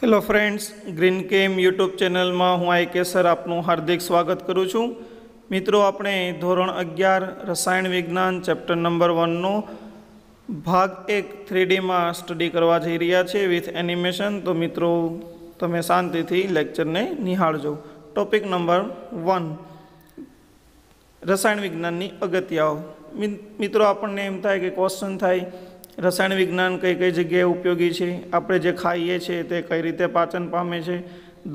Hello friends, green કેમ YouTube ચેનલમાં હું આઈ કે સર આપનું હાર્દિક સ્વાગત કરું છું. મિત્રો, આપણે ધોરણ 11 રસાયણ વિજ્ઞાન ચેપ્ટર નંબર 1નો ભાગ 1 3Dમાં સ્ટડી કરવા જઈ રહ્યા છે વિથ એનિમેશન. તો મિત્રો, તમે શાંતિથી લેક્ચરને નિહાળજો. ટોપિક નંબર 1, રસાયણ વિજ્ઞાનની અગત્યાઓ. મિત્રો, આપણને એમ થાય કે ક્વેશ્ચન થાય, રસાયણ વિજ્ઞાન કઈ કઈ જગ્યાએ ઉપયોગી છે, આપણે જે ખાઈએ છીએ તે કઈ રીતે પાચન પામે છે,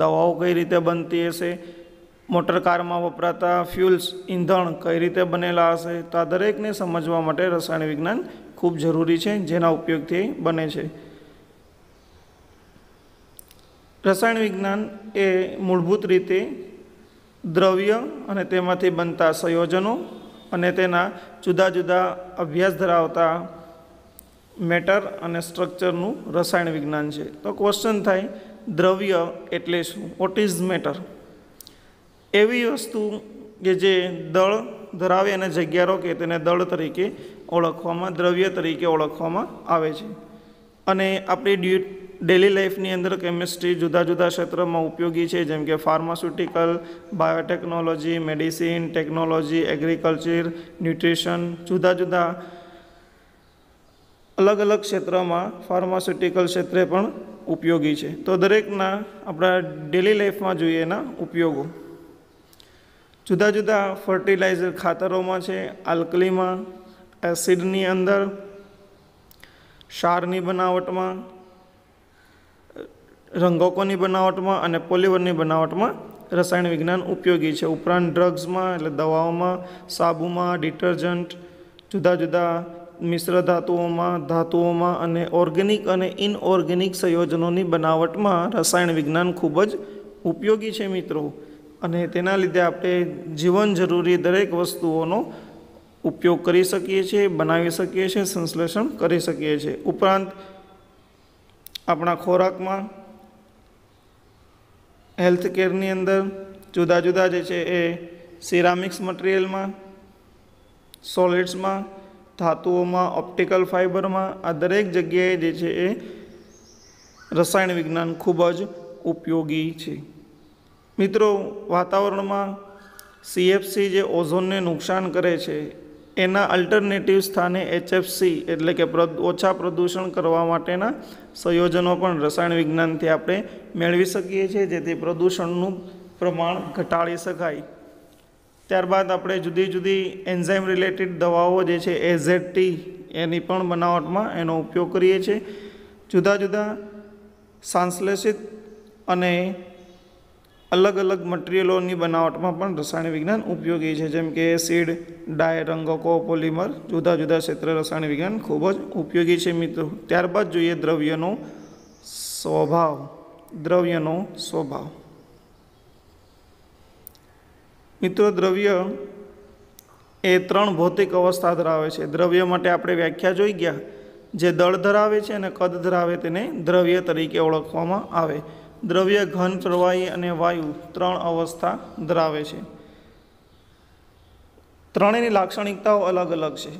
દવાઓ કઈ રીતે બનતી હશે, મોટર કારમાં વપરાતા ફ્યુલ્સ ઈંધણ કઈ રીતે બનેલા હશે. તો આ દરેકને સમજવા માટે રસાયણ વિજ્ઞાન ખૂબ જરૂરી છે, જેના ઉપયોગથી બને છે. રસાયણ વિજ્ઞાન એ મૂળભૂત રીતે દ્રવ્ય અને તેમાંથી બનતા સંયોજનો અને તેના જુદા જુદા અભ્યાસ ધરાવતા મેટર અને સ્ટ્રક્ચરનું રસાયણ વિજ્ઞાન છે. તો ક્વેશ્ચન થાય, દ્રવ્ય એટલે શું? What is matter? એવી વસ્તુ કે જે દળ ધરાવે અને જગ્યા રોકે તેને દળ તરીકે ઓળખવામાં, દ્રવ્ય તરીકે ઓળખવામાં આવે છે. અને આપણી ડેલી લાઈફની અંદર કેમિસ્ટ્રી જુદા જુદા ક્ષેત્રમાં ઉપયોગી છે, જેમ કે pharmaceutical, biotechnology, medicine, technology, agriculture, nutrition, જુદા જુદા અલગ અલગ ક્ષેત્રમાં ફાર્માસ્યુટિકલ ક્ષેત્રે પણ ઉપયોગી છે. તો દરેકના આપણા ડેલી લાઈફમાં જોઈએ એના ઉપયોગો. જુદા જુદા ફર્ટિલાઇઝર ખાતરોમાં છે, આલ્કલીમાં, એસિડની અંદર, ક્ષારની બનાવટમાં, રંગકોની બનાવટમાં અને પોલિમરની બનાવટમાં રસાયણ વિજ્ઞાન ઉપયોગી છે. ઉપરાંત ડ્રગ્સમાં એટલે દવાઓમાં, સાબુમાં, ડિટર્જન્ટ, જુદા જુદા મિશ્ર ધાતુઓમાં અને ઓર્ગેનિક અને ઇનઓર્ગેનિક સંયોજનોની બનાવટમાં રસાયણ વિજ્ઞાન ખૂબ જ ઉપયોગી છે મિત્રો. અને તેના લીધે આપણે જીવન જરૂરી દરેક વસ્તુઓનો ઉપયોગ કરી શકીએ છીએ, બનાવી શકીએ છીએ, સંશ્લેષણ કરી શકીએ છીએ. ઉપરાંત આપણા ખોરાકમાં, હેલ્થ કેરની અંદર જુદા જુદા જે છે એ સિરામિક્સ મટીરિયલમાં, સોલિડ્સમાં, ધાતુઓમાં, ઓપ્ટિકલ ફાઇબરમાં, આ દરેક જગ્યાએ જે છે એ રસાયણ વિજ્ઞાન ખૂબ જ ઉપયોગી છે. મિત્રો, વાતાવરણમાં CFC જે ઓઝોનને નુકસાન કરે છે, એના અલ્ટરનેટિવ સ્થાને HFC એટલે કે ઓછા પ્રદૂષણ કરવા માટેના સંયોજનો પણ રસાયણ વિજ્ઞાનથી આપણે મેળવી શકીએ છીએ, જેથી પ્રદૂષણનું પ્રમાણ ઘટાડી શકાય. ત્યારબાદ આપણે જુદી જુદી એન્ઝાઇમ રિલેટેડ દવાઓ જે છે AZT એની પણ બનાવટમાં એનો ઉપયોગ કરીએ છીએ. જુદા જુદા સંશ્લેષિત અને અલગ અલગ મટીરિયલોની બનાવટમાં પણ રસાયણ વિજ્ઞાન ઉપયોગી છે, જેમ કે એસિડ, ડાય, રંગકો, પોલિમર, જુદા જુદા ક્ષેત્રે રસાયણ વિજ્ઞાન ખૂબ જ ઉપયોગી છે મિત્રો. ત્યારબાદ જોઈએ દ્રવ્યનો સ્વભાવ. દ્રવ્યનો સ્વભાવ મિત્રો, દ્રવ્ય એ 3 ભૌતિક અવસ્થા ધરાવે છે. દ્રવ્ય માટે આપણે વ્યાખ્યા જોઈ ગયા. જે દળ ધરાવે છે અને કદ ધરાવે તેને દ્રવ્ય તરીકે ઓળખવામાં આવે. દ્રવ્ય ઘન, પ્રવાહી અને વાયુ 3 અવસ્થા ધરાવે છે. ત્રણેયની લાક્ષણિકતાઓ અલગ અલગ છે.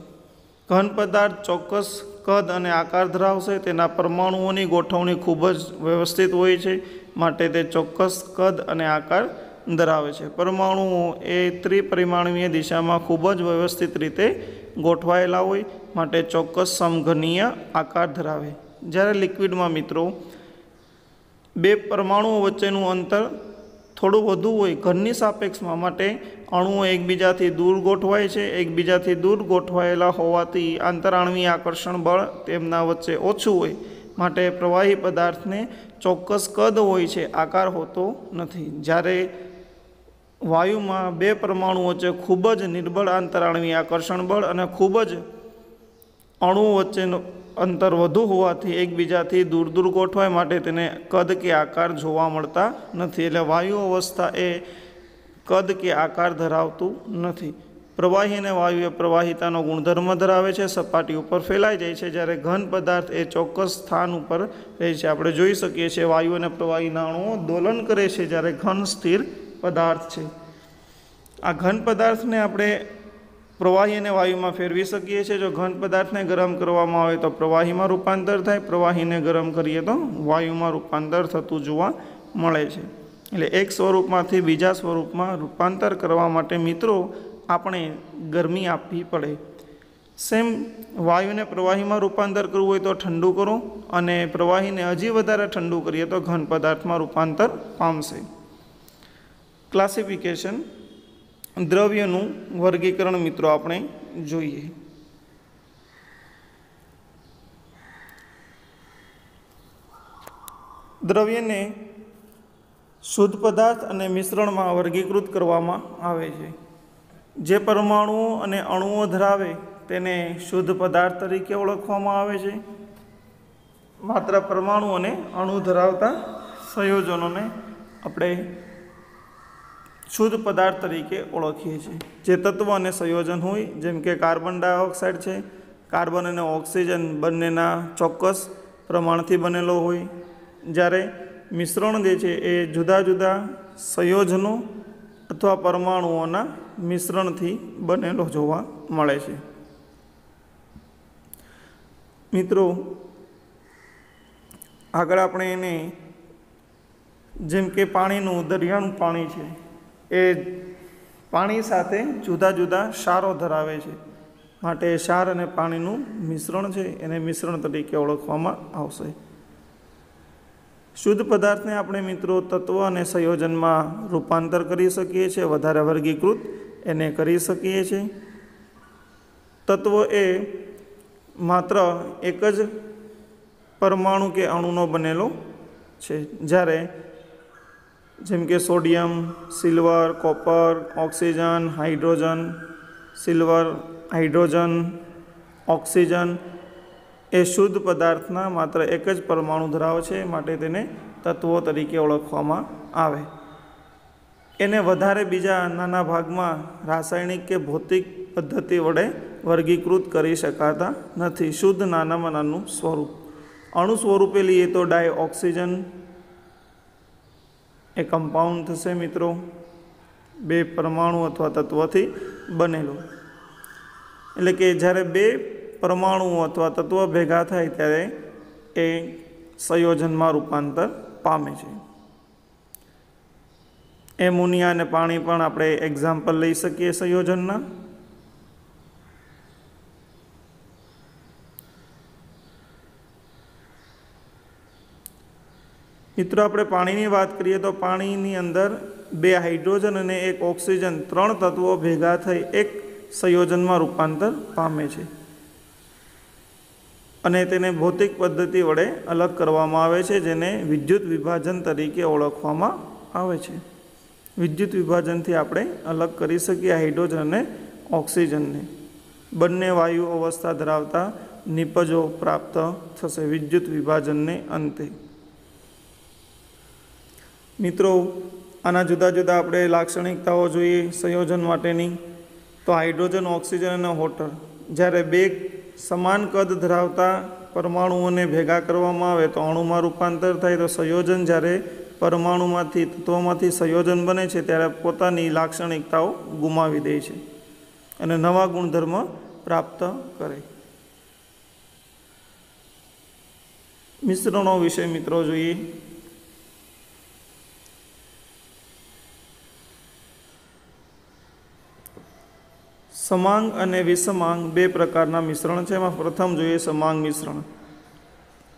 ઘન પદાર્થ ચોક્કસ કદ અને આકાર ધરાવશે. તેના પરમાણુઓની ગોઠવણી ખૂબ જ વ્યવસ્થિત હોય છે, માટે તે ચોક્કસ કદ અને આકાર ધરાવે છે. પરમાણુઓ એ ત્રિપરિમાણીય દિશામાં ખૂબ જ વ્યવસ્થિત રીતે ગોઠવાયેલા હોય, માટે ચોક્કસ સમઘનીય આકાર ધરાવે. જ્યારે લિક્વિડમાં મિત્રો 2 પરમાણુઓ વચ્ચેનું અંતર થોડું વધુ હોય ઘનની સાપેક્ષમાં, માટે અણુઓ એકબીજાથી દૂર ગોઠવાય છે. એકબીજાથી દૂર ગોઠવાયેલા હોવાથી આંતરાણવીય આકર્ષણ બળ તેમના વચ્ચે ઓછું હોય, માટે પ્રવાહી પદાર્થને ચોક્કસ કદ હોય છે, આકાર હોતો નથી. જ્યારે વાયુમાં 2 પરમાણુઓ વચ્ચે ખૂબ જ નિર્બળ આંતરાણવીય આકર્ષણ બળ અને ખૂબ જ અણુઓ વચ્ચેનું અંતર વધુ હોવાથી એકબીજાથી દૂર દૂર ગોઠવાય, માટે તેને કદ કે આકાર જોવા મળતા નથી. એટલે વાયુ અવસ્થા એ કદ કે આકાર ધરાવતું નથી. પ્રવાહી અને વાયુ એ પ્રવાહિતાનો ગુણધર્મ ધરાવે છે, સપાટી ઉપર ફેલાઈ જાય છે. જ્યારે ઘન પદાર્થ એ ચોક્કસ સ્થાન ઉપર રહે છે. આપણે જોઈ શકીએ છીએ વાયુ અને પ્રવાહીના અણુઓ દોલન કરે છે, જ્યારે ઘન સ્થિર પદાર્થ છે. આ ઘન પદાર્થને આપણે પ્રવાહી અને વાયુમાં ફેરવી શકીએ છીએ। જો ઘન પદાર્થને ગરમ કરવામાં આવે તો પ્રવાહીમાં રૂપાંતર થાય, પ્રવાહીને ગરમ કરીએ તો વાયુમાં રૂપાંતર થતું જોવા મળે છે। એટલે એક સ્વરૂપમાંથી બીજા સ્વરૂપમાં રૂપાંતર કરવા માટે મિત્રો આપણે ગરમી આપવી પડે। સેમ વાયુને પ્રવાહીમાં રૂપાંતર કરવું હોય તો ઠંડુ કરો અને પ્રવાહીને હજી વધારે ઠંડુ કરીએ તો ઘન પદાર્થમાં રૂપાંતર પામશે। ક્લાસિફિકેશન, દ્રવ્યનું વર્ગીકરણ મિત્રો આપણે જોઈએ। દ્રવ્યને શુદ્ધ પદાર્થ અને મિશ્રણમાં વર્ગીકૃત કરવામાં આવે છે। જે પરમાણુઓ અને અણુઓ ધરાવે તેને શુદ્ધ પદાર્થ તરીકે ઓળખવામાં આવે છે। માત્ર પરમાણુ અને અણુ ધરાવતા સંયોજનોને આપણે શુદ્ધ પદાર્થ તરીકે ઓળખીએ છીએ। જે તત્વ અને સંયોજન હોય, જેમ કે કાર્બન ડાયોક્સાઇડ છે, કાર્બન અને ઓક્સિજન બંનેના ચોક્કસ પ્રમાણથી બનેલો હોય, જ્યારે મિશ્રણ જે છે એ જુદા જુદા સંયોજનો અથવા પરમાણુઓના મિશ્રણથી બનેલો જોવા મળે છે। મિત્રો આગળ આપણે એને, જેમ કે પાણીનું, દરિયાનું પાણી છે એ પાણી સાથે જુદા જુદા ક્ષારો ધરાવે છે, માટે ક્ષાર અને પાણીનું મિશ્રણ છે એને મિશ્રણ તરીકે ઓળખવામાં આવશે। શુદ્ધ પદાર્થને આપણે મિત્રો તત્વ અને સંયોજનમાં રૂપાંતર કરી શકીએ છીએ, વધારે વર્ગીકૃત એને કરી શકીએ છીએ। તત્વ એ માત્ર એક જ પરમાણુ કે અણુનો બનેલો છે, જ્યારે જેમ કે sodium, silver, copper, oxygen, hydrogen, silver, hydrogen, oxygen એ શુદ્ધ પદાર્થના માત્ર એક જ પરમાણુ ધરાવે છે, માટે તેને તત્વો તરીકે ઓળખવામાં આવે। એને વધારે બીજા નાના ભાગમાં રાસાયણિક કે ભૌતિક પદ્ધતિ વડે વર્ગીકૃત કરી શકાતા નથી। શુદ્ધ નાનામાં નાનું સ્વરૂપ અણુ સ્વરૂપે લઈએ તો ડાયઓક્સિજન એ કમ્પાઉન્ડ થશે મિત્રો, બે પરમાણુ અથવા તત્વથી બનેલો। એટલે કે જ્યારે બે પરમાણુઓ અથવા તત્વ ભેગા થાય ત્યારે એ સંયોજનમાં રૂપાંતર પામે છે। એમોનિયા અને પાણી પણ આપણે એક્ઝામ્પલ લઈ શકીએ સંયોજનના। મિત્રો આપણે પાણીની વાત કરીએ તો પાણીની અંદર બે હાઇડ્રોજન અને એક ઓક્સિજન, ત્રણ તત્વો ભેગા થઈ એક સંયોજનમાં રૂપાંતર પામે છે અને તેને ભૌતિક પદ્ધતિ વડે અલગ કરવામાં આવે છે, જેને વિદ્યુત વિભાજન તરીકે ઓળખવામાં આવે છે। વિદ્યુત વિભાજનથી આપણે અલગ કરી શકીએ હાઇડ્રોજન અને ઓક્સિજનને। બંને વાયુ અવસ્થા ધરાવતા નિપજો પ્રાપ્ત થશે વિદ્યુત વિભાજનને અંતે। મિત્રો આના જુદા જુદા આપણે લાક્ષણિકતાઓ જોઈએ સંયોજન માટેની, તો હાઇડ્રોજન, ઓક્સિજન અને વોટર, જ્યારે બે સમાન કદ ધરાવતા પરમાણુઓને ભેગા કરવામાં આવે તો અણુમાં રૂપાંતર થાય, તો સંયોજન જ્યારે પરમાણુમાંથી તત્વોમાંથી સંયોજન બને છે ત્યારે પોતાની લાક્ષણિકતાઓ ગુમાવી દે છે અને નવા ગુણધર્મ પ્રાપ્ત કરે। મિશ્રણો વિશે મિત્રો જોઈએ। સમાંગ અને વિષમાંગ બે પ્રકારના મિશ્રણ છે। એમાં પ્રથમ જોઈએ સમાંગ મિશ્રણ।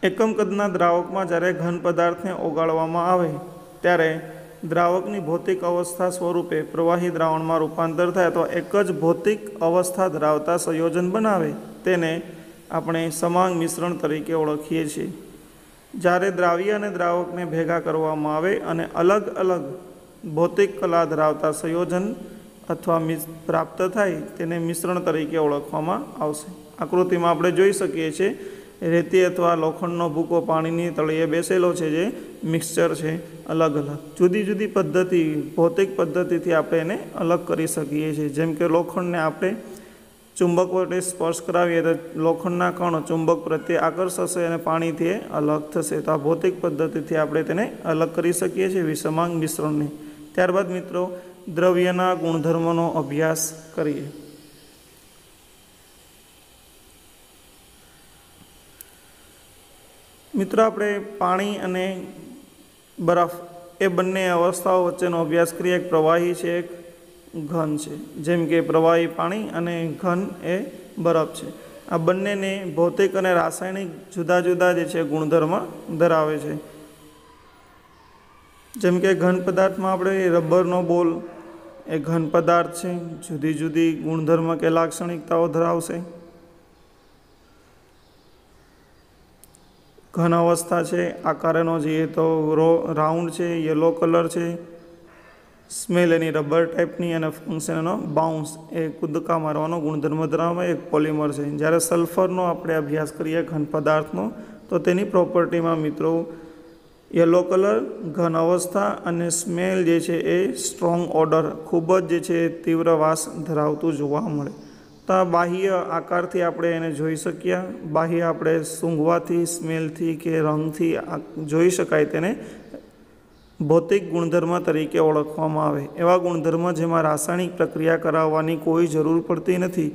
એકમ કદના દ્રાવકમાં જ્યારે ઘન પદાર્થને ઓગાળવામાં આવે ત્યારે દ્રાવકની ભૌતિક અવસ્થા સ્વરૂપે પ્રવાહી દ્રાવણમાં રૂપાંતર થાય તો એક જ ભૌતિક અવસ્થા ધરાવતા સંયોજન બનાવે તેને આપણે સમાંગ મિશ્રણ તરીકે ઓળખીએ છીએ। જ્યારે દ્રાવ્ય અને દ્રાવકને ભેગા કરવામાં આવે અને અલગ અલગ ભૌતિક કલા ધરાવતા સંયોજન અથવા પ્રાપ્ત થાય તેને મિશ્રણ તરીકે ઓળખવામાં આવશે। આકૃતિમાં આપણે જોઈ શકીએ છીએ રેતી અથવા લોખંડનો ભૂકો પાણીની તળિયે બેસેલો છે, જે મિક્સચર છે। અલગ અલગ જુદી જુદી પદ્ધતિ, ભૌતિક પદ્ધતિથી આપણે એને અલગ કરી શકીએ છીએ। જેમ કે લોખંડને આપણે ચુંબક વડે સ્પર્શ કરાવીએ તો લોખંડના કણો ચુંબક પ્રત્યે આકર્ષશે અને પાણીથી અલગ થશે। તો આ ભૌતિક પદ્ધતિથી આપણે તેને અલગ કરી શકીએ છીએ વિષમાંગ મિશ્રણને। ત્યારબાદ મિત્રો દ્રવ્યના ગુણધર્મોનો અભ્યાસ કરીએ। મિત્રો આપણે પાણી અને બરફ એ બંને અવસ્થાઓ વચ્ચેનો અભ્યાસ કરીએ। એક પ્રવાહી છે, એક ઘન છે। જેમ કે પ્રવાહી પાણી અને ઘન એ બરફ છે। આ બંનેને ભૌતિક અને રાસાયણિક જુદા જુદા જે છે ગુણધર્મ ધરાવે છે। જેમ કે ઘન પદાર્થમાં આપણે રબરનો બોલ એ ઘન પદાર્થ છે, જુદી જુદી ગુણધર્મ કે લાક્ષણિકતાઓ ધરાવશે। ઘન અવસ્થા છે, આકારનો જોઈએ તો રાઉન્ડ છે, યલો કલર છે, સ્મેલ એની રબર ટાઈપની અને ફંક્શન એનો બાઉન્સ એ કૂદકા મારવાનો ગુણધર્મ ધરાવે એક પોલિમર છે। જ્યારે સલ્ફરનો આપણે અભ્યાસ કરીએ ઘન પદાર્થનો તો તેની પ્રોપર્ટીમાં મિત્રો યલો કલર, ઘન અવસ્થા અને સ્મેલ જે છે એ સ્ટ્રોંગ ઓડર ખૂબ જ જે છે તીવ્ર વાસ ધરાવતું જોવા મળે। તો આ બાહ્ય આકારથી આપણે એને જોઈ શકીએ। બાહ્ય આપણે સૂંઘવાથી, સ્મેલથી કે રંગથી જોઈ શકાય। તેને ભૌતિક ગુણધર્મ તરીકે ઓળખવામાં આવે। એવા ગુણધર્મ જેમાં રાસાયણિક પ્રક્રિયા કરાવવાની કોઈ જરૂર પડતી નથી,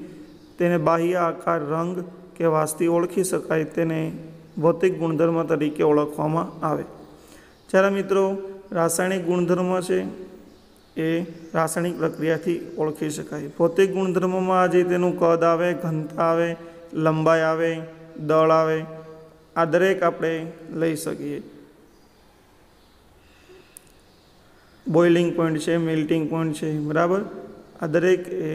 તેને બાહ્ય આકાર, રંગ કે વાસથી ઓળખી શકાય, તેને ભૌતિક ગુણધર્મ તરીકે ઓળખવામાં આવે। જ્યારે મિત્રો રાસાયણિક ગુણધર્મ છે એ રાસાયણિક પ્રક્રિયાથી ઓળખી શકાય। ભૌતિક ગુણધર્મમાં આજે તેનું કદ આવે, ઘનતા આવે, લંબાઈ આવે, દળ આવે, આ દરેક આપણે લઈ શકીએ। બોઇલિંગ પોઈન્ટ છે, મેલ્ટિંગ પોઈન્ટ છે, બરાબર, આ દરેક એ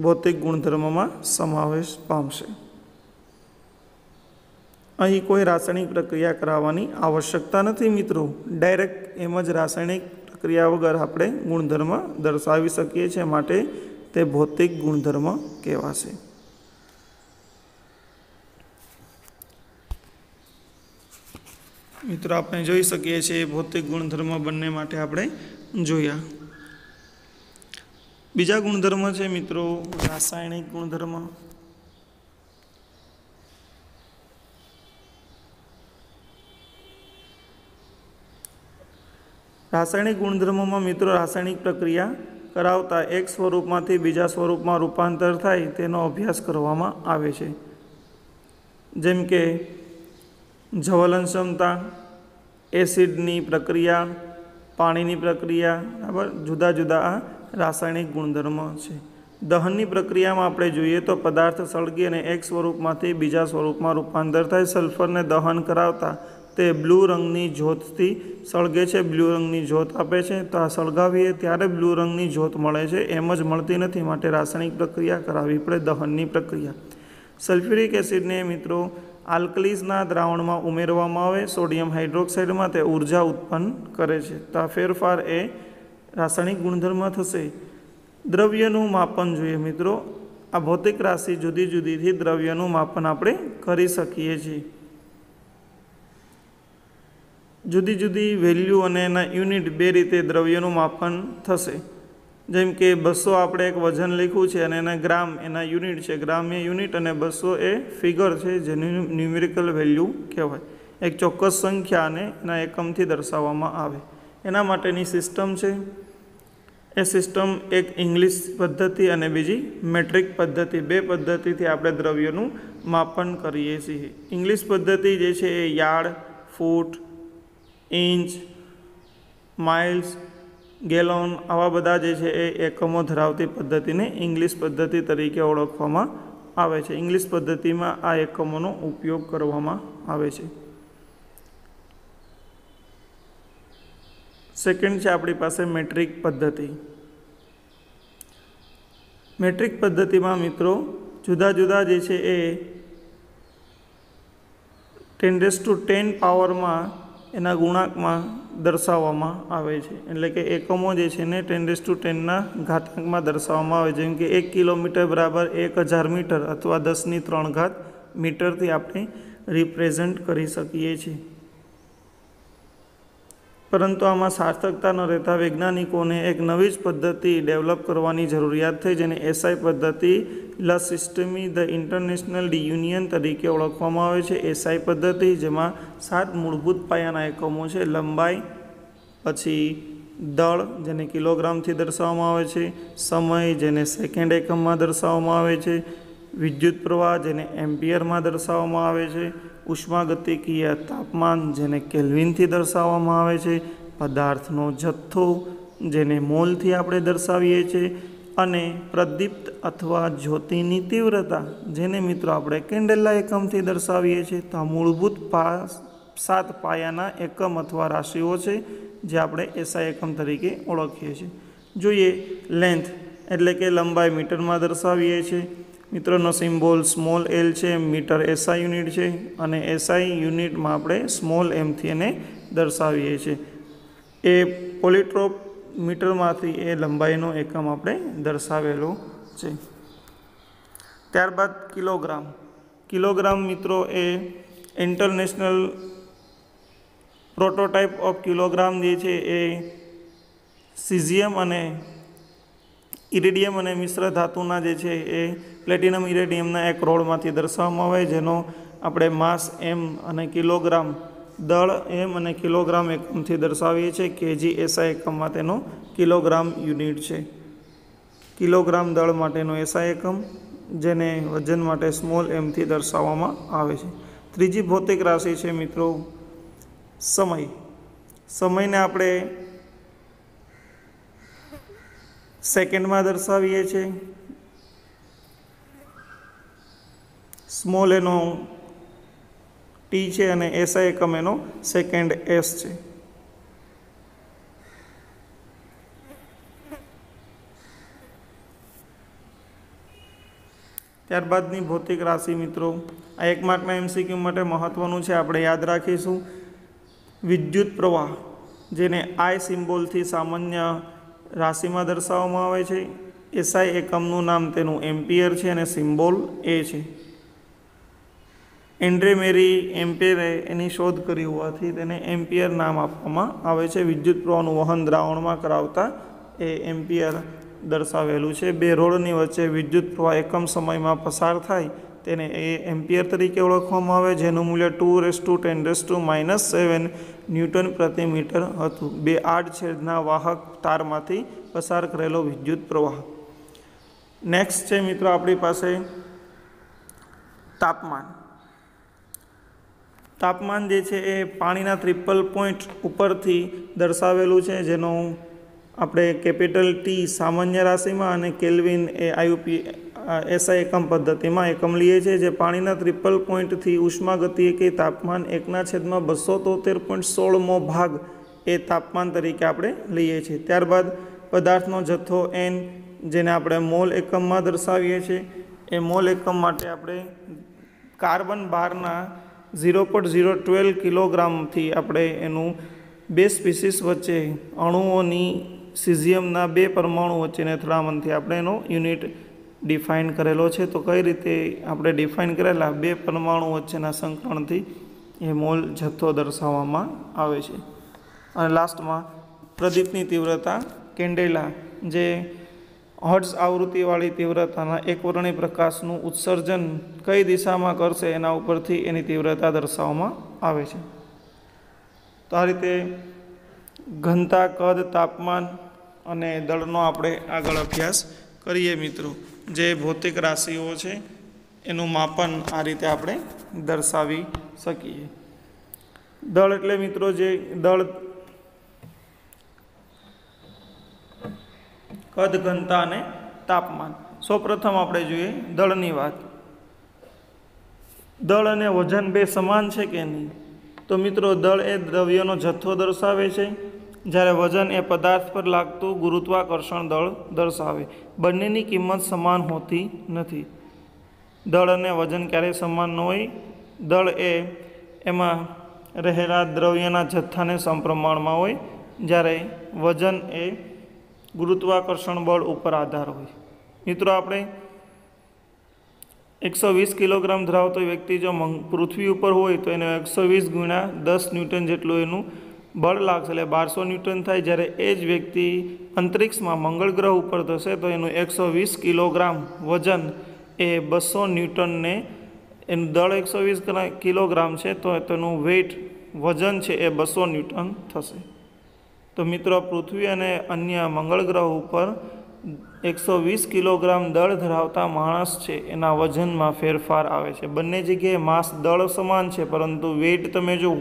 ભૌતિક ગુણધર્મમાં સમાવેશ પામશે। અહીં કોઈ રાસાયણિક પ્રક્રિયા કરાવવાની આવશ્યકતા નથી મિત્રો, ડાયરેક્ટ એમ જ રાસાયણિક પ્રક્રિયા વગર આપણે ગુણધર્મ દર્શાવી શકીએ છીએ, માટે તે ભૌતિક ગુણધર્મ કહેવાશે। મિત્રો આપણે જોઈ શકીએ છીએ ભૌતિક ગુણધર્મ બંને માટે આપણે જોયા। બીજા ગુણધર્મ છે મિત્રો રાસાયણિક ગુણધર્મ। રાસાયણિક ગુણધર્મોમાં મિત્રો રાસાયણિક પ્રક્રિયા કરાવતા એક સ્વરૂપમાંથી બીજા સ્વરૂપમાં રૂપાંતર થાય તેનો અભ્યાસ કરવામાં આવે છે। જેમ કે જ્વલન ક્ષમતા, એસિડની પ્રક્રિયા, પાણીની પ્રક્રિયા, બરાબર, જુદા જુદા આ રાસાયણિક ગુણધર્મ છે। દહનની પ્રક્રિયામાં આપણે જોઈએ તો પદાર્થ સળગી અને એક સ્વરૂપમાંથી બીજા સ્વરૂપમાં રૂપાંતર થાય। સલ્ફરને દહન કરાવતા તે બ્લુ રંગની જ્યોતથી સળગે છે, બ્લુ રંગની જ્યોત આપે છે। તો આ સળગાવીએ ત્યારે બ્લુ રંગની જ્યોત મળે છે, એમ જ મળતી નથી, માટે રાસાયણિક પ્રક્રિયા કરાવવી પડે, દહનની પ્રક્રિયા। સલ્ફ્યુરિક એસિડને મિત્રો આલ્કલીઝના દ્રાવણમાં ઉમેરવામાં આવે, સોડિયમ હાઇડ્રોક્સાઇડમાં, તે ઉર્જા ઉત્પન્ન કરે છે। તો આ ફેરફાર એ રાસાયણિક ગુણધર્મ થશે। દ્રવ્યનું માપન જોઈએ મિત્રો, આ ભૌતિક રાશિ જુદી જુદીથી દ્રવ્યનું માપન આપણે કરી શકીએ છીએ। જુદી જુદી વેલ્યુ અને એના યુનિટ બે રીતે દ્રવ્યનું માપન થશે। જેમ કે 200 આપણે એક વજન લખ્યું છે અને એના ગ્રામ એના યુનિટ છે, ગ્રામ એ યુનિટ અને 200 એ ફિગર છે, જેનું ન્યુમેરિકલ વેલ્યુ કહેવાય। એક ચોક્કસ સંખ્યાને એના એકમથી દર્શાવવામાં આવે, એના માટેની સિસ્ટમ છે। એ સિસ્ટમ એક ઇંગ્લિશ પદ્ધતિ અને બીજી મેટ્રિક પદ્ધતિ, બે પદ્ધતિથી આપણે દ્રવ્યનું માપન કરીએ છીએ। ઇંગ્લિશ પદ્ધતિ જે છે એ યાર્ડ, ફૂટ, ઇંચ, માઇલ્સ, ગેલોન આવા બધા જે છે એ એકમો ધરાવતી પદ્ધતિને ઇંગ્લિશ પદ્ધતિ તરીકે ઓળખવામાં આવે છે। ઇંગ્લિશ પદ્ધતિમાં આ એકમોનો ઉપયોગ કરવામાં આવે છે। સેકન્ડ છે આપણી પાસે મેટ્રિક પદ્ધતિ। મેટ્રિક પદ્ધતિમાં મિત્રો જુદા જુદા જે છે એ 10⁻10 પાવરમાં એના ગુણાંકમાં દર્શાવવામાં આવે છે। એટલે કે એકમો જે છે ને 10⁻10ના ઘાતાંકમાં દર્શાવવામાં આવે। જેમ કે 1 કિલોમીટર બરાબર 1000 મીટર અથવા 10⁻³ મીટરથી આપણે રિપ્રેઝેન્ટ કરી શકીએ છીએ। પરંતુ આમાં સાર્થકતા ન રહેતા વૈજ્ઞાનિકોને એક નવી જ પદ્ધતિ ડેવલપ કરવાની જરૂરિયાત થઈ, જેને એસઆઈ પદ્ધતિ, લા સિસ્ટમી ધ ઇન્ટરનેશનલ યુનિયન તરીકે ઓળખવામાં આવે છે। એસઆઈ પદ્ધતિ જેમાં 7 મૂળભૂત પાયાના એકમો છે, લંબાઈ, પછી દળ જેને કિલોગ્રામથી દર્શાવવામાં આવે છે, સમય જેને સેકન્ડ એકમમાં દર્શાવવામાં આવે છે, વિદ્યુત પ્રવાહ જેને એમ્પિયરમાં દર્શાવવામાં આવે છે, ઉષ્માગતિકીય તાપમાન જેને કેલ્વિનથી દર્શાવવામાં આવે છે, પદાર્થનો જથ્થો જેને મોલથી આપણે દર્શાવીએ છીએ, અને પ્રદીપ્ત અથવા જ્યોતિની તીવ્રતા જેને મિત્રો આપણે કેન્ડેલા એકમથી દર્શાવીએ છીએ. તો આ મૂળભૂત 7 પાયાના એકમ અથવા રાશિઓ છે જે આપણે એસઆઈ એકમ તરીકે ઓળખીએ છીએ. જોઈએ લેન્થ એટલે કે લંબાઈ મીટરમાં દર્શાવીએ છીએ. મિત્રોનો સિમ્બોલ સ્મોલ એલ છે, મીટર એસઆઈ યુનિટ છે, અને એસઆઈ યુનિટમાં આપણે સ્મોલ એમથી એને દર્શાવીએ છીએ. એ પોલિટ્રોપ મીટરમાંથી એ લંબાઈનો એકમ આપણે દર્શાવેલો છે. ત્યારબાદ કિલોગ્રામ. કિલોગ્રામ મિત્રો એ ઇન્ટરનેશનલ પ્રોટોટાઇપ ઓફ કિલોગ્રામ જે છે એ સિઝિયમ અને ઇરિડિયમ અને મિશ્ર ધાતુના જે છે એ પ્લેટિનમ ઇરેડિયમના એક રોડમાંથી દર્શાવવામાં આવે, જેનો આપણે માસ એમ અને કિલોગ્રામ દળ એમ અને કિલોગ્રામ એકમથી દર્શાવીએ છીએ. કેજી એસઆઈ એકમમાં તેનો કિલોગ્રામ યુનિટ છે. કિલોગ્રામ દળ માટેનો એસઆઈ એકમ જેને વજન માટે સ્મોલ એમથી દર્શાવવામાં આવે છે. ત્રીજી ભૌતિક રાશિ છે મિત્રો સમય. સમયને આપણે સેકન્ડમાં દર્શાવીએ છીએ. સ્મોલ એનો ટી છે અને એસઆઈ એકમ એનો સેકન્ડ એસ છે. ત્યારબાદની ભૌતિક રાશિ મિત્રો આ 1 માર્કના એમસીક્યુ માટે મહત્વનું છે, આપણે યાદ રાખીશું. વિદ્યુત પ્રવાહ જેને આઈ સિમ્બોલથી સામાન્ય રાશિમાં દર્શાવવામાં આવે છે. એસઆઈ એકમનું નામ તેનું એમ્પિયર છે અને સિમ્બોલ એ છે. એન્ડ્રે મેરી એમ્પિયરે એની શોધ કરી હોવાથી તેને એમ્પિયર નામ આપવામાં આવે છે. વિદ્યુત પ્રવાહનું વહન દ્રાવણમાં કરાવતા એ એમ્પિયર દર્શાવેલું છે. 2 રોડની વચ્ચે વિદ્યુત પ્રવાહ એકમ સમયમાં પસાર થાય તેને એ એમ્પિયર તરીકે ઓળખવામાં આવે, જેનું મૂલ્ય 2×10⁻⁻7 ન્યૂટન પ્રતિ મીટર હતું. 2 આડછેદના વાહક તારમાંથી પસાર કરેલો વિદ્યુત પ્રવાહ. નેક્સ્ટ છે મિત્રો આપણી પાસે તાપમાન. તાપમાન જે છે એ પાણીના 3 પોઈન્ટ ઉપરથી દર્શાવેલું છે, જેનો આપણે કેપિટલ ટી સામાન્ય રાશિમાં અને કેલ્વિન એ આઈયુપી એસઆઈ એકમ પદ્ધતિમાં એકમ લઈએ છીએ. જે પાણીના 3 પોઈન્ટથી ઉષ્માગતિકીય તાપમાન 1/273.16મો ભાગ એ તાપમાન તરીકે આપણે લઈએ છીએ. ત્યારબાદ પદાર્થનો જથ્થો એન જેને આપણે મોલ એકમમાં દર્શાવીએ છીએ. એ મોલ એકમ માટે આપણે કાર્બન 12ના 0.012 કિલોગ્રામથી આપણે એનું 2 સ્પીસીસ વચ્ચે અણુઓની સિઝિયમના 2 પરમાણુ વચ્ચેના અથડામણથી આપણે એનો યુનિટ ડિફાઇન કરેલો છે. તો કઈ રીતે આપણે ડિફાઇન કરેલા 2 પરમાણુ વચ્ચેના સંકલનથી એ મોલ જથ્થો દર્શાવવામાં આવે છે. અને લાસ્ટમાં પ્રદીપની તીવ્રતા કેન્ડેલા જે હર્ટ્ઝ આવૃત્તિવાળી તીવ્રતાના એકવર્ણી પ્રકાશનું ઉત્સર્જન કઈ દિશામાં કરશે એના ઉપરથી એની તીવ્રતા દર્શાવવામાં આવે છે. તો આ રીતે ઘનતા, કદ, તાપમાન અને દળનો આપણે આગળ અભ્યાસ કરીએ મિત્રો. જે ભૌતિક રાશિઓ છે એનું માપન આ રીતે આપણે દર્શાવી શકીએ. દળ એટલે મિત્રો જે દળ કદ, ઘનતા અને તાપમાન. સૌપ્રથમ આપણે જોઈએ દળની વાત. દળ અને વજન 2 સમાન છે કે નહીં? તો મિત્રો દળ એ દ્રવ્યનો જથ્થો દર્શાવે છે, જ્યારે વજન એ પદાર્થ પર લાગતું ગુરુત્વાકર્ષણ દળ દર્શાવે. બંનેની કિંમત સમાન હોતી નથી. દળ અને વજન ક્યારેય સમાન ન હોય. દળ એ એમાં રહેલા દ્રવ્યના જથ્થાને સમપ્રમાણમાં હોય, જ્યારે વજન એ ગુરુત્વાકર્ષણ બળ ઉપર આધાર હોય. મિત્રો આપણે 120 કિલોગ્રામ ધરાવતો વ્યક્તિ જો પૃથ્વી ઉપર હોય તો એને 120 × 10 ન્યૂટન જેટલું એનું બળ લાગશે, એટલે 1200 ન્યૂટન થાય. જ્યારે એ જ વ્યક્તિ અંતરિક્ષમાં મંગળ ગ્રહ ઉપર થશે તો એનું 120 કિલોગ્રામ વજન એ 200 ન્યૂટનને, એનું દળ 120 કિલોગ્રામ છે તો તેનું વેઇટ વજન છે એ 200 ન્યૂટન થશે. તો મિત્રો પૃથ્વી અને અન્ય મંગળ ગ્રહ ઉપર 120 કિલોગ્રામ દળ ધરાવતા માણસ છે એના વજનમાં ફેરફાર આવે છે। બંને જગ્યાએ માસ દળ સમાન છે, પરંતુ વેઇટ તમે જુઓ,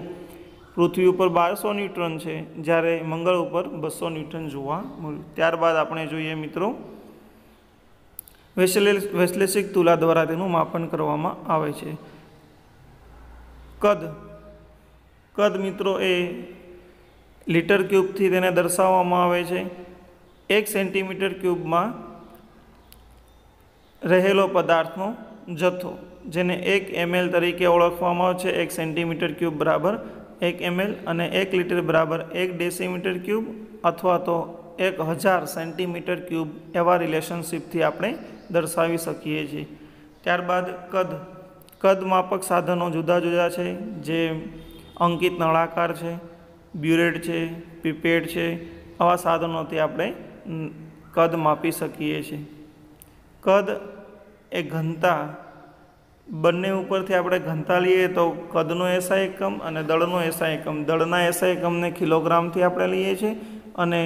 પૃથ્વી ઉપર 1200 ન્યૂટન છે, જ્યારે મંગળ ઉપર 200 ન્યૂટન જોવા મળ્યું। ત્યારબાદ આપણે જોઈએ મિત્રો, વૈશ્લેષિક તુલા દ્વારા તેનું માપન કરવામાં આવે છે। કદ મિત્રો એ લીટર ક્યુબથી તેને દર્શાવવામાં આવે છે। 1 સેન્ટીમીટર ક્યુબમાં રહેલો પદાર્થનો જથ્થો, જેને 1 ml તરીકે ઓળખવામાં આવે છે। 1 સેન્ટીમીટર ક્યુબ બરાબર 1 ml અને 1 લીટર બરાબર 1 ડેસીમીટર ક્યુબ અથવા તો 1000 સેન્ટીમીટર ક્યુબ એવા રિલેશનશિપથી આપણે દર્શાવી શકીએ છીએ। ત્યારબાદ કદ માપક સાધનો જુદા જુદા છે, જે અંકિત નળાકાર છે, બ્યુરેટ છે, પીપેટ છે, આવા સાધનોથી આપણે કદ માપી શકીએ છીએ। કદ એ ઘનતા, બંને ઉપરથી આપણે ઘનતા લઈએ તો કદનો એસઆઈ એકમ અને દળનો એસઆઈ એકમ, દળના એસઆઈ એકમને કિલોગ્રામથી આપણે લઈએ છીએ અને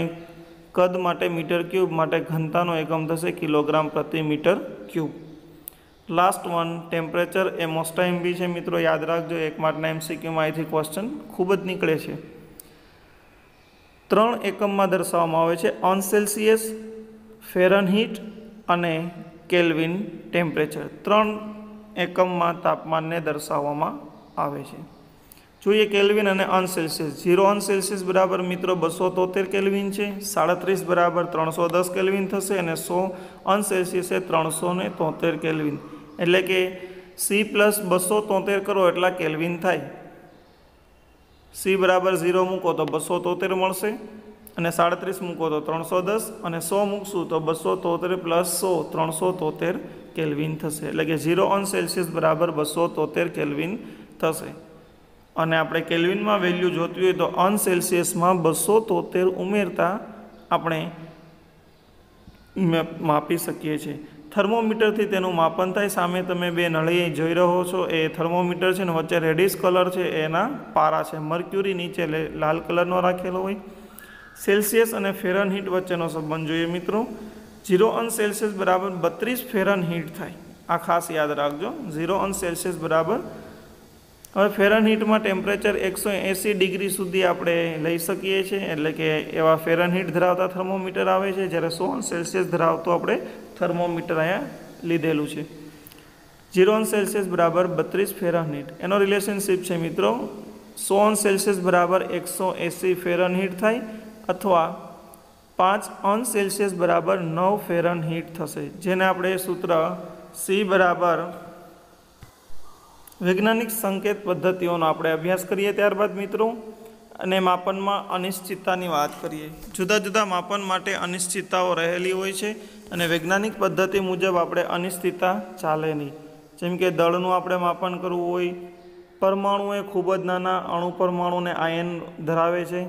કદ માટે મીટર ક્યુબ માટે ઘનતાનો એકમ થશે કિલોગ્રામ પ્રતિ metre cube. Last one, temperature એ મોસ્ટ એમબી છે મિત્રો, યાદ રાખજો, 1 માર્કના એમસીક્યુમાં અહીંથી ક્વેશ્ચન ખૂબ જ નીકળે છે। 3 એકમમાં દર્શાવવામાં આવે છે, ઓન સેલ્સિયસ, ફેરનહીટ અને કેલ્વિન ટેમ્પરેચર। 3 એકમમાં તાપમાનને દર્શાવવામાં આવે છે। જોઈએ કેલ્વિન અને ઓન સેલ્સિયસ। 0 ઓન સેલ્સિયસ બરાબર મિત્રો 273 કેલ્વિન છે, 37 બરાબર 310 કેલ્વિન થશે અને 100 ઓન સેલ્સિયસ એ 373 કેલ્વિન, એટલે કે C પ્લસ 273 કરો એટલા કેલ્વિન થાય। C બરાબર 0 મૂકો તો 273 મળશે અને 37 મૂકો તો 310 અને 100 મૂકશું તો 273 પ્લસ 100 373 કેલ્વિન થશે, એટલે કે 0 ઓન સેલ્સિયસ બરાબર 273 કેલ્વિન થશે। અને આપણે કેલ્વિનમાં વેલ્યુ જોતી હોય તો ઓન સેલ્સિયસમાં 273 ઉમેરતા આપણે માપી શકીએ છીએ। થર્મોમીટરથી તેનું માપન થાય। સામે તમે 2 નળી જોઈ રહ્યો છો, એ થર્મોમીટર છે ને વચ્ચે રેડિશ કલર છે એના પારા છે, મર્ક્યુરી નીચે લાલ કલરનો રાખેલો હોય। સેલ્સિયસ અને ફેરનહીટ વચ્ચેનો સંબંધ જોઈએ મિત્રો। 0 ઓન સેલ્સિયસ બરાબર 32 ફેરનહીટ થાય, આ ખાસ યાદ રાખજો। 0 ઓન સેલ્સિયસ બરાબર, હવે ફેરનહીટમાં ટેમ્પરેચર 180 ડિગ્રી સુધી આપણે લઈ શકીએ છીએ, એટલે કે એવા ફેરનહીટ ધરાવતા થર્મોમીટર આવે છે, જ્યારે 100 ઓન સેલ્સિયસ ધરાવતું આપણે થર્મોમીટર અહીંયા લીધેલું છે। 0 ઓન સેલ્સિયસ બરાબર 32 ફેરનહીટ, એનો રિલેશનશિપ છે મિત્રો 100 ઓન સેલ્સિયસ બરાબર 180 ફેરનહીટ થાય અથવા 5 ઓન સેલ્સિયસ બરાબર 9 ફેરનહીટ થશે, જેને આપણે સૂત્ર C બરાબર વૈજ્ઞાનિક સંકેત પદ્ધતિઓનો આપણે અભ્યાસ કરીએ। ત્યારબાદ મિત્રો અને માપનમાં અનિશ્ચિતતાની વાત કરીએ। જુદા જુદા માપન માટે અનિશ્ચિતતાઓ રહેલી હોય છે અને વૈજ્ઞાનિક પદ્ધતિ મુજબ આપણે અનિશ્ચિતતા ચાલે નહીં। જેમ કે દળનું આપણે માપન કરવું હોય, પરમાણુ એ ખૂબ જ નાના અણુ પરમાણુને આયન ધરાવે છે।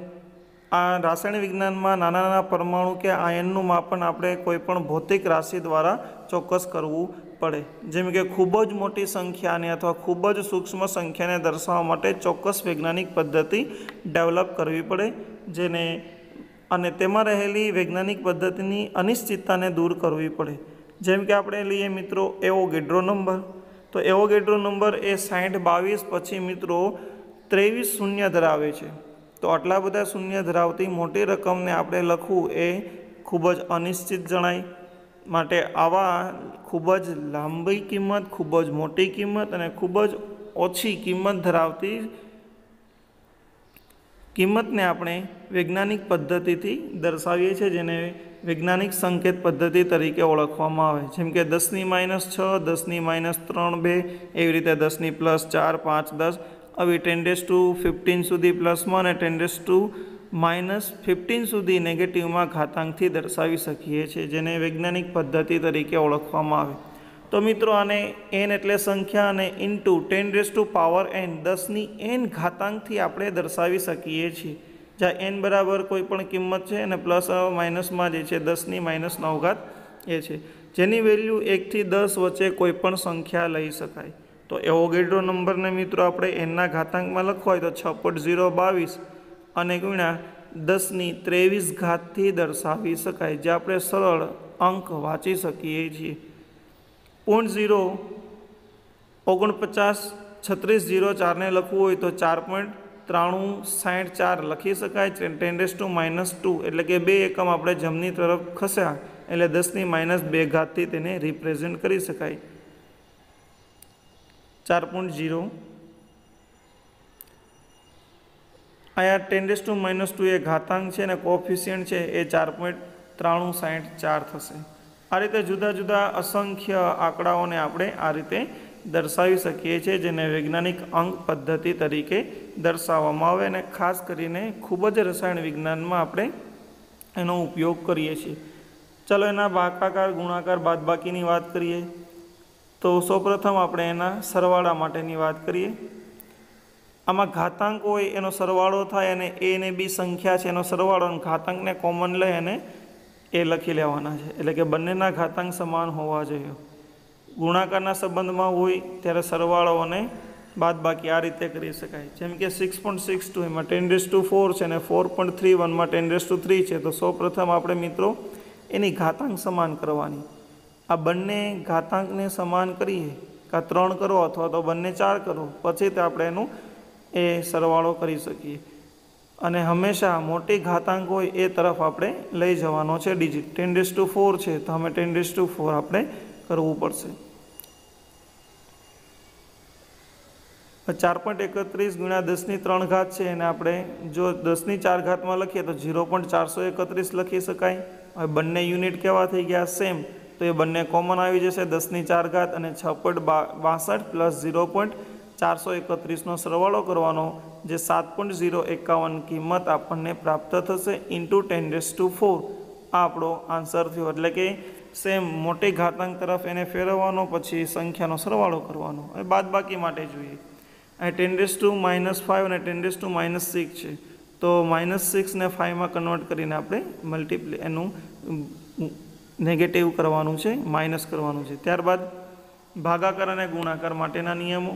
આ રાસાયણિક વિજ્ઞાનમાં નાના નાના પરમાણુ કે આયનનું માપન આપણે કોઈપણ ભૌતિક રાશિ દ્વારા ચોક્કસ કરવું પડે। જેમ કે ખૂબ જ મોટી સંખ્યાને અથવા ખૂબ જ સૂક્ષ્મ સંખ્યાને દર્શાવવા માટે ચોક્કસ વૈજ્ઞાનિક પદ્ધતિ ડેવલપ કરવી પડે, જેને અને તેમાં રહેલી વૈજ્ઞાનિક પદ્ધતિની અનિશ્ચિતતાને દૂર કરવી પડે। જેમ કે આપણે લઈએ મિત્રો એવોગેડ્રો નંબર, તો એવોગેડ્રો નંબર એ 6022 પછી મિત્રો 23 શૂન્ય ધરાવે છે। તો આટલા બધા શૂન્ય ધરાવતી મોટી રકમને આપણે લખવું એ ખૂબ જ અનિશ્ચિત જણાય। માટે આવા ખૂબ જ લાંબી કિંમત, ખૂબ જ મોટી કિંમત અને ખૂબ જ ઓછી કિંમત ધરાવતી કિંમતને આપણે વૈજ્ઞાનિક પદ્ધતિથી દર્શાવીએ છીએ, જેને વૈજ્ઞાનિક સંકેત પદ્ધતિ તરીકે ઓળખવામાં આવે। જેમ કે 10⁻6, 10⁻3, 2, એવી રીતે 10+4, 5, 10, આવી 10⁻15 સુધી પ્લસમાં અને 10⁻15 સુધી નેગેટિવમાં ઘાતાંકથી દર્શાવી શકીએ છીએ, જેને વૈજ્ઞાનિક પદ્ધતિ તરીકે ઓળખવામાં આવે। તો મિત્રો આને n એટલે સંખ્યા અને ઇન્ટુ 10⁻n 10ની n ઘાતાંકથી આપણે દર્શાવી શકીએ છીએ, જ્યાં n બરાબર કોઈ પણ કિંમત છે અને પ્લસ માઇનસમાં જે છે 10⁻9 એ છે, જેની વેલ્યુ 1 થી 10 વચ્ચે કોઈ પણ સંખ્યા લઈ શકાય। તો એવોગેડ્રો નંબરને મિત્રો આપણે nના ઘાતાંકમાં લખવા હોય તો 6.022 અને ગુણ્યા 10⁻23 દર્શાવી શકાય, જે આપણે સરળ અંક વાંચી શકીએ છીએ। 0.493604 ને લખવું હોય તો 4.9364 લખી શકાય। 10⁻², એટલે કે 2 એકમ આપણે જમણી તરફ ખસ્યા એટલે 10⁻2 થી તેને રિપ્રેઝેન્ટ કરી શકાય। 4.0 અહીંયા 10⁻² એ ઘાતાંક છે અને કોએફિશિયન્ટ છે એ 4.9364 થશે। આ રીતે જુદા જુદા અસંખ્ય આંકડાઓને આપણે આ રીતે દર્શાવી શકીએ છીએ, જેને વૈજ્ઞાનિક અંક પદ્ધતિ તરીકે દર્શાવવામાં આવે અને ખાસ કરીને ખૂબ જ રસાયણ વિજ્ઞાનમાં આપણે એનો ઉપયોગ કરીએ છીએ। ચાલો એના ભાગાકાર, ગુણાકાર, બાદબાકીની વાત કરીએ તો સૌપ્રથમ આપણે એના સરવાળા માટેની વાત કરીએ। આમાં ઘાતાંક હોય એનો સરવાળો થાય અને એ ને બી સંખ્યા છે એનો સરવાળો, અને ઘાતાંકને કોમન લઈ અને એ લખી લેવાના છે, એટલે કે બંનેના ઘાતાંક સમાન હોવા જોઈએ। ગુણાકારના સંબંધમાં હોય ત્યારે સરવાળો અને બાદબાકી આ રીતે કરી શકાય। જેમ કે 6.62 એમાં 10⁻4 છે અને 4.31માં 10⁻3 છે, તો સૌપ્રથમ આપણે મિત્રો એની ઘાતાંક સમાન કરવાની। આ બંને ઘાતાંકને સમાન કરીએ, કાં 3 કરો અથવા તો બંને 4 કરો, પછી તે આપણે એનું એ સરવાળો કરી શકીએ। અને હંમેશા મોટી ઘાતાંક હોય એ તરફ આપણે લઈ જવાનો છે ડિજિટ। 10⁻4 છે તો અમે 10⁻4 આપણે કરવું પડશે। 4.31 ગુણ્યા 10⁻³ છે એને આપણે જો 10⁻⁴ લખીએ તો 0.431 લખી શકાય। હવે બંને યુનિટ કેવા થઈ ગયા? સેમ, તો એ બંને કોમન આવી જશે। 10⁻⁴ અને 6.62 પ્લસ 0.431નો સરવાળો કરવાનો, જે 7.051 કિંમત આપણને પ્રાપ્ત થશે ઇન્ટુ 10⁻4। આ આપણો આન્સર થયો, એટલે કે સેમ મોટી ઘાતાંક તરફ એને ફેરવવાનો, પછી સંખ્યાનો સરવાળો કરવાનો। હવે બાદબાકી માટે જોઈએ, અહીં 10⁻⁻5 અને 10⁻⁻6 છે, તો -6 ને 5માં કન્વર્ટ કરીને આપણે મલ્ટીપ્લાય એનું નેગેટિવ કરવાનું છે, માઇનસ કરવાનું છે। ત્યારબાદ ભાગાકાર અને ગુણાકાર માટેના નિયમો।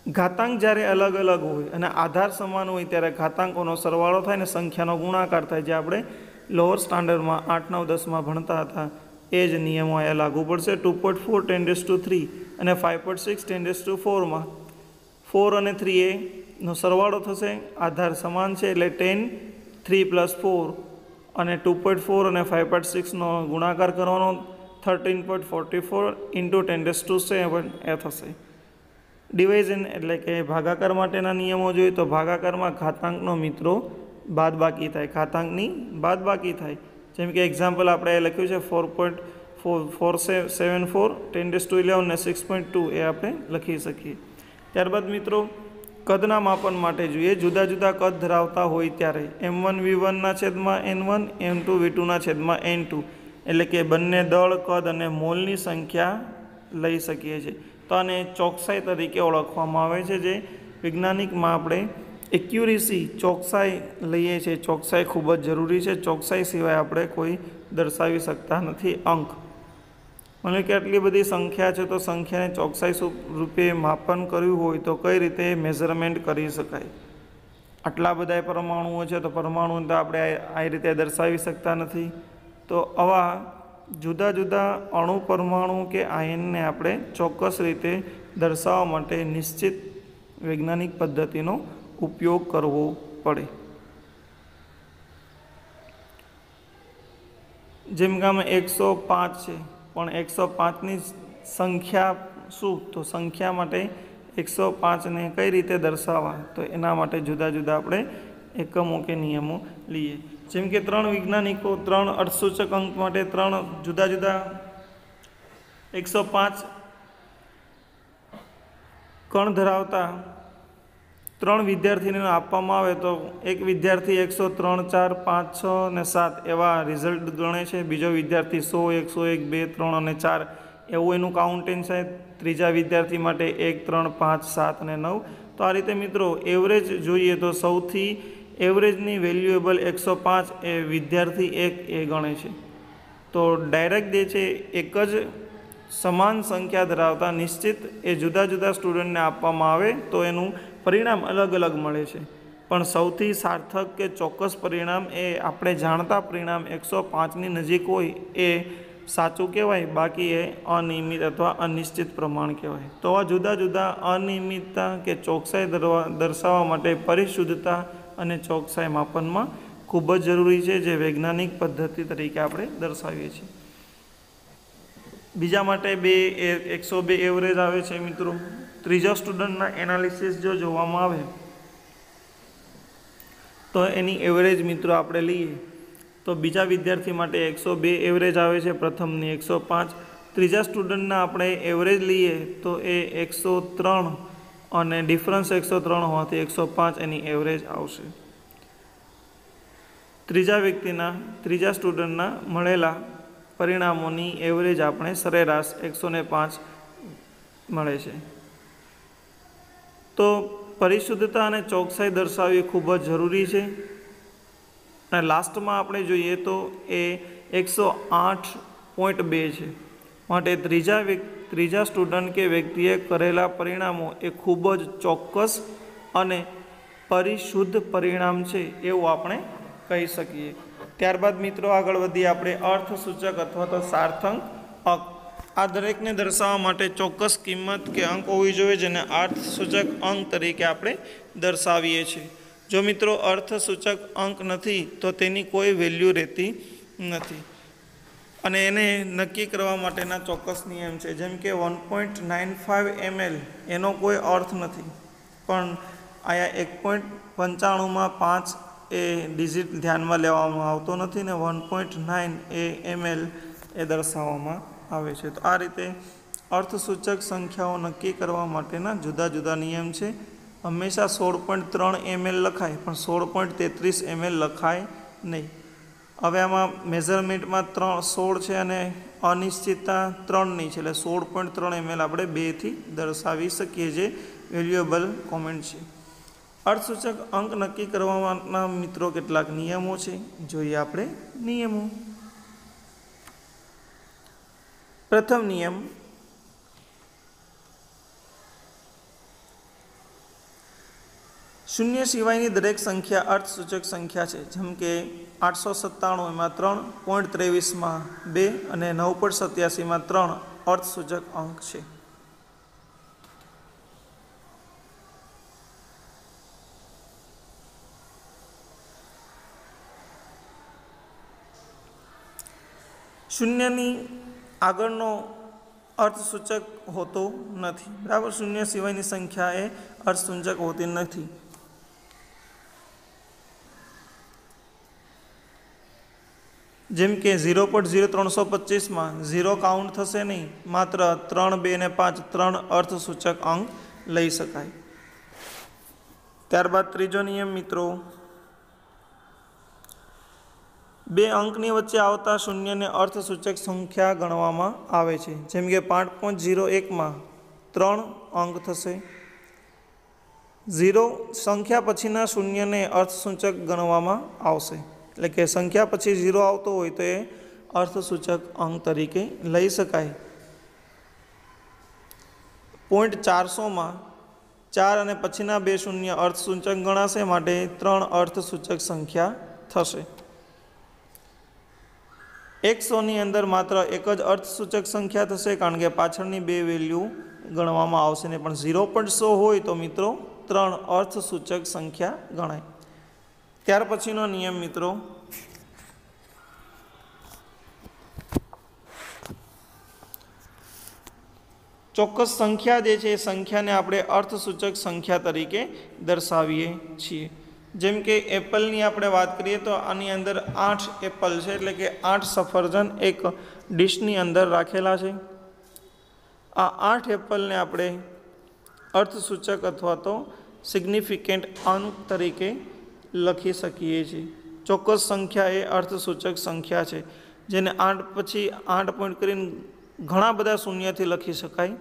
ઘાતાંક જ્યારે અલગ અલગ હોય અને આધાર સમાન હોય ત્યારે ઘાતાંકોનો સરવાળો થાય અને સંખ્યાનો ગુણાકાર થાય, જે આપણે લોઅર સ્ટાન્ડર્ડમાં 8, 9, 10માં ભણતા હતા। એ જ નિયમો અહીંયા લાગુ પડશે। 2.4 10⁻3 અને 5.6 10⁻4માં 4 અને 3 નો સરવાળો થશે, આધાર સમાન છે એટલે 10 3 + 4, અને 2.4 અને 5.6નો ગુણાકાર કરવાનો 13.44 ઇન્ટુ 10⁻7 એ થશે। ડિવિઝન એટલે કે ભાગાકાર માટેના નિયમો જોઈએ તો ભાગાકારમાં ઘાતાંકનો મિત્રો બાદબાકી થાય, ઘાતાંકની બાદબાકી થાય। જેમ કે એક્ઝામ્પલ આપણે લખ્યું છે 4.474 10⁻11 ને 6.2 એ આપણે લખી શકીએ। ત્યારબાદ મિત્રો કદના માપન માટે જોઈએ, જુદા જુદા કદ ધરાવતા હોય ત્યારે m1 v1/n1 m2 v2/n2, એટલે કે બંને દળ, કદ અને મોલની સંખ્યા લઈ શકીએ છીએ। તો આને ચોકસાઈ તરીકે ઓળખવામાં આવે છે, જે વૈજ્ઞાનિકમાં આપણે એક્યુરેસી, ચોકસાઈ લઈએ છીએ। ચોકસાઈ ખૂબ જ જરૂરી છે, ચોકસાઈ સિવાય આપણે કોઈ દર્શાવી શકતા નથી અંક। મને કે આટલી બધી સંખ્યા છે, તો સંખ્યાને ચોકસાઈ રૂપે માપન કર્યું હોય તો કઈ રીતે મેઝરમેન્ટ કરી શકાય? આટલા બધા પરમાણુઓ છે તો પરમાણુ તો આપણે આ રીતે દર્શાવી શકતા નથી। તો આવા જુદા જુદા અણુ, પરમાણુ કે આયનને આપણે ચોક્કસ રીતે દર્શાવવા માટે નિશ્ચિત વૈજ્ઞાનિક પદ્ધતિનો ઉપયોગ કરવો પડે। જેમ કે આમાં 105 છે, પણ 105ની સંખ્યા શું? તો સંખ્યા માટે 105ને કઈ રીતે દર્શાવવા? તો એના માટે જુદા જુદા આપણે એકમો કે નિયમો લઈએ। જેમ કે 3 વૈજ્ઞાનિકો 3 અર્ધસૂચક અંક માટે 3 જુદા જુદા 105 કણ ધરાવતા 3 વિદ્યાર્થીને આપવામાં આવે તો એક વિદ્યાર્થી 103, 4, 5, 6 અને 7 એવા રિઝલ્ટ ગણે છે। બીજો વિદ્યાર્થી 100, 101, 2, 3 અને 4 એવું એનું કાઉન્ટિંગ છે। ત્રીજા વિદ્યાર્થી માટે 1, 3, 5, 7 અને 9। તો આ રીતે મિત્રો એવરેજ જોઈએ તો સૌથી એવરેજની વેલ્યુએબલ 105 એ વિદ્યાર્થી 1 એ ગણે છે। તો ડાયરેક્ટ જે છે એક જ સમાન સંખ્યા ધરાવતા નિશ્ચિત એ જુદા જુદા સ્ટુડન્ટને આપવામાં આવે તો એનું પરિણામ અલગ અલગ મળે છે। પણ સૌથી સાર્થક કે ચોક્કસ પરિણામ એ આપણે જાણતા પરિણામ 105ની નજીક હોય એ સાચું કહેવાય, બાકી એ અનિયમિત અથવા અનિશ્ચિત પ્રમાણ કહેવાય। તો આ જુદા જુદા અનિયમિતતા કે ચોકસાઈ દર્શાવવા માટે પરિશુદ્ધતા અને ચોકસાઈ માપનમાં ખૂબ જ જરૂરી છે, જે વૈજ્ઞાનિક પદ્ધતિ તરીકે આપણે દર્શાવીએ છીએ। બીજા માટે 102 એવરેજ આવે છે મિત્રો। ત્રીજા સ્ટુડન્ટના એનાલિસિસ જો જોવામાં આવે તો એની એવરેજ મિત્રો આપણે લઈએ તો બીજા વિદ્યાર્થી માટે 102 એવરેજ આવે છે, પ્રથમની 105। ત્રીજા સ્ટુડન્ટના આપણે એવરેજ લઈએ તો એ 103 અને ડિફરન્સ 103 હોવાથી 105 એની એવરેજ આવશે। ત્રીજા સ્ટુડન્ટના મળેલા પરિણામોની એવરેજ આપણે સરેરાશ 105 મળે છે। તો પરિશુદ્ધતા અને ચોકસાઈ દર્શાવવી ખૂબ જ જરૂરી છે। અને લાસ્ટમાં આપણે જોઈએ તો એ 108.2 છે, માટે ત્રીજા સ્ટુડન્ટ કે વ્યક્તિએ કરેલા પરિણામો એ ખૂબ જ ચોક્કસ અને પરિશુદ્ધ પરિણામ છે એવું આપણે કહી શકીએ। ત્યારબાદ મિત્રો આગળ વધીએ આપણે અર્થસૂચક અથવા તો સાર્થક અંક। આ દરેકને દર્શાવવા માટે ચોક્કસ કિંમત કે અંક હોવી જોઈએ, જેને અર્થસૂચક અંક તરીકે આપણે દર્શાવીએ છીએ। જો મિત્રો અર્થસૂચક અંક નથી તો તેની કોઈ વેલ્યુ રહેતી નથી, અને એને નક્કી કરવા માટેના ચોક્કસ નિયમ છે, જેમ કે 1.95 ml એનો કોઈ અર્થ નથી, પણ આયા 1.95માં 5 એ ડિજિટ ધ્યાનમાં લેવામાં આવતો નથી ને 1.9 ml એ દર્શાવવામાં આવે છે। તો આ રીતે અર્થસૂચક સંખ્યાઓ નક્કી કરવા માટેના જુદા જુદા નિયમ છે। હંમેશા 16.3 ml લખાય, પણ 16.33 ml લખાય નહીં। હવે આમાં મેઝરમેન્ટમાં 16 છે અને અનિશ્ચિતતા 3ની છે, એટલે 16.3 ml આપણે 2થી દર્શાવી શકીએ, જે વેલ્યુએબલ કોમેન્ટ છે। અર્થસૂચક અંક નક્કી કરવાના મિત્રો કેટલાક નિયમો છે, જોઈએ આપણે નિયમો। પ્રથમ નિયમ, શૂન્ય સિવાયની દરેક સંખ્યા અર્થસૂચક સંખ્યા છે। જેમ કે 897 એમાં 3, 0.23માં 2 અને 9.87માં 3 અર્થસૂચક અંક છે। શૂન્યની આગળનો અર્થસૂચક હોતો નથી, બરાબર। શૂન્ય સિવાયની સંખ્યા એ અર્થસૂચક હોતી નથી। જેમ કે 0.0325માં 0 કાઉન્ટ થશે નહીં, માત્ર 3, 2 અને 5 3 અર્થસૂચક અંક લઈ શકાય। ત્યારબાદ ત્રીજો નિયમ મિત્રો, બે અંકની વચ્ચે આવતા શૂન્યને અર્થસૂચક સંખ્યા ગણવામાં આવે છે। જેમ કે 5.01માં 3 અંક થશે। 0 સંખ્યા પછીના શૂન્યને અર્થસૂચક ગણવામાં આવશે, એટલે કે સંખ્યા પછી 0 આવતો હોય તો એ અર્થસૂચક અંક તરીકે લઈ શકાય। 0.400માં 4 અને પછીના બે શૂન્ય અર્થસૂચક ગણાશે, માટે 3 અર્થસૂચક સંખ્યા થશે। 100ની અંદર માત્ર એક જ અર્થસૂચક સંખ્યા થશે, કારણ કે પાછળની બે વેલ્યુ ગણવામાં આવશે ને, પણ 0.100 હોય તો મિત્રો 3 અર્થસૂચક સંખ્યા ગણાય। ત્યાર પછીનો નિયમ મિત્રો, ચોક્કસ સંખ્યા જે છે એ સંખ્યાને આપણે અર્થસૂચક સંખ્યા તરીકે દર્શાવીએ છીએ। જેમ કે એપલની આપણે વાત કરીએ તો આની અંદર 8 એપલ છે, એટલે કે 8 સફરજન એક ડીશની અંદર રાખેલા છે। આ 8 એપલને આપણે અર્થસૂચક અથવા તો સિગ્નિફિકન્ટ અંક તરીકે લખી શકીએ છીએ। ચોક્કસ સંખ્યા એ અર્થસૂચક સંખ્યા છે, જેને 8 પછી 8 પોઈન્ટ કરીને ઘણા બધા શૂન્યથી લખી શકાય।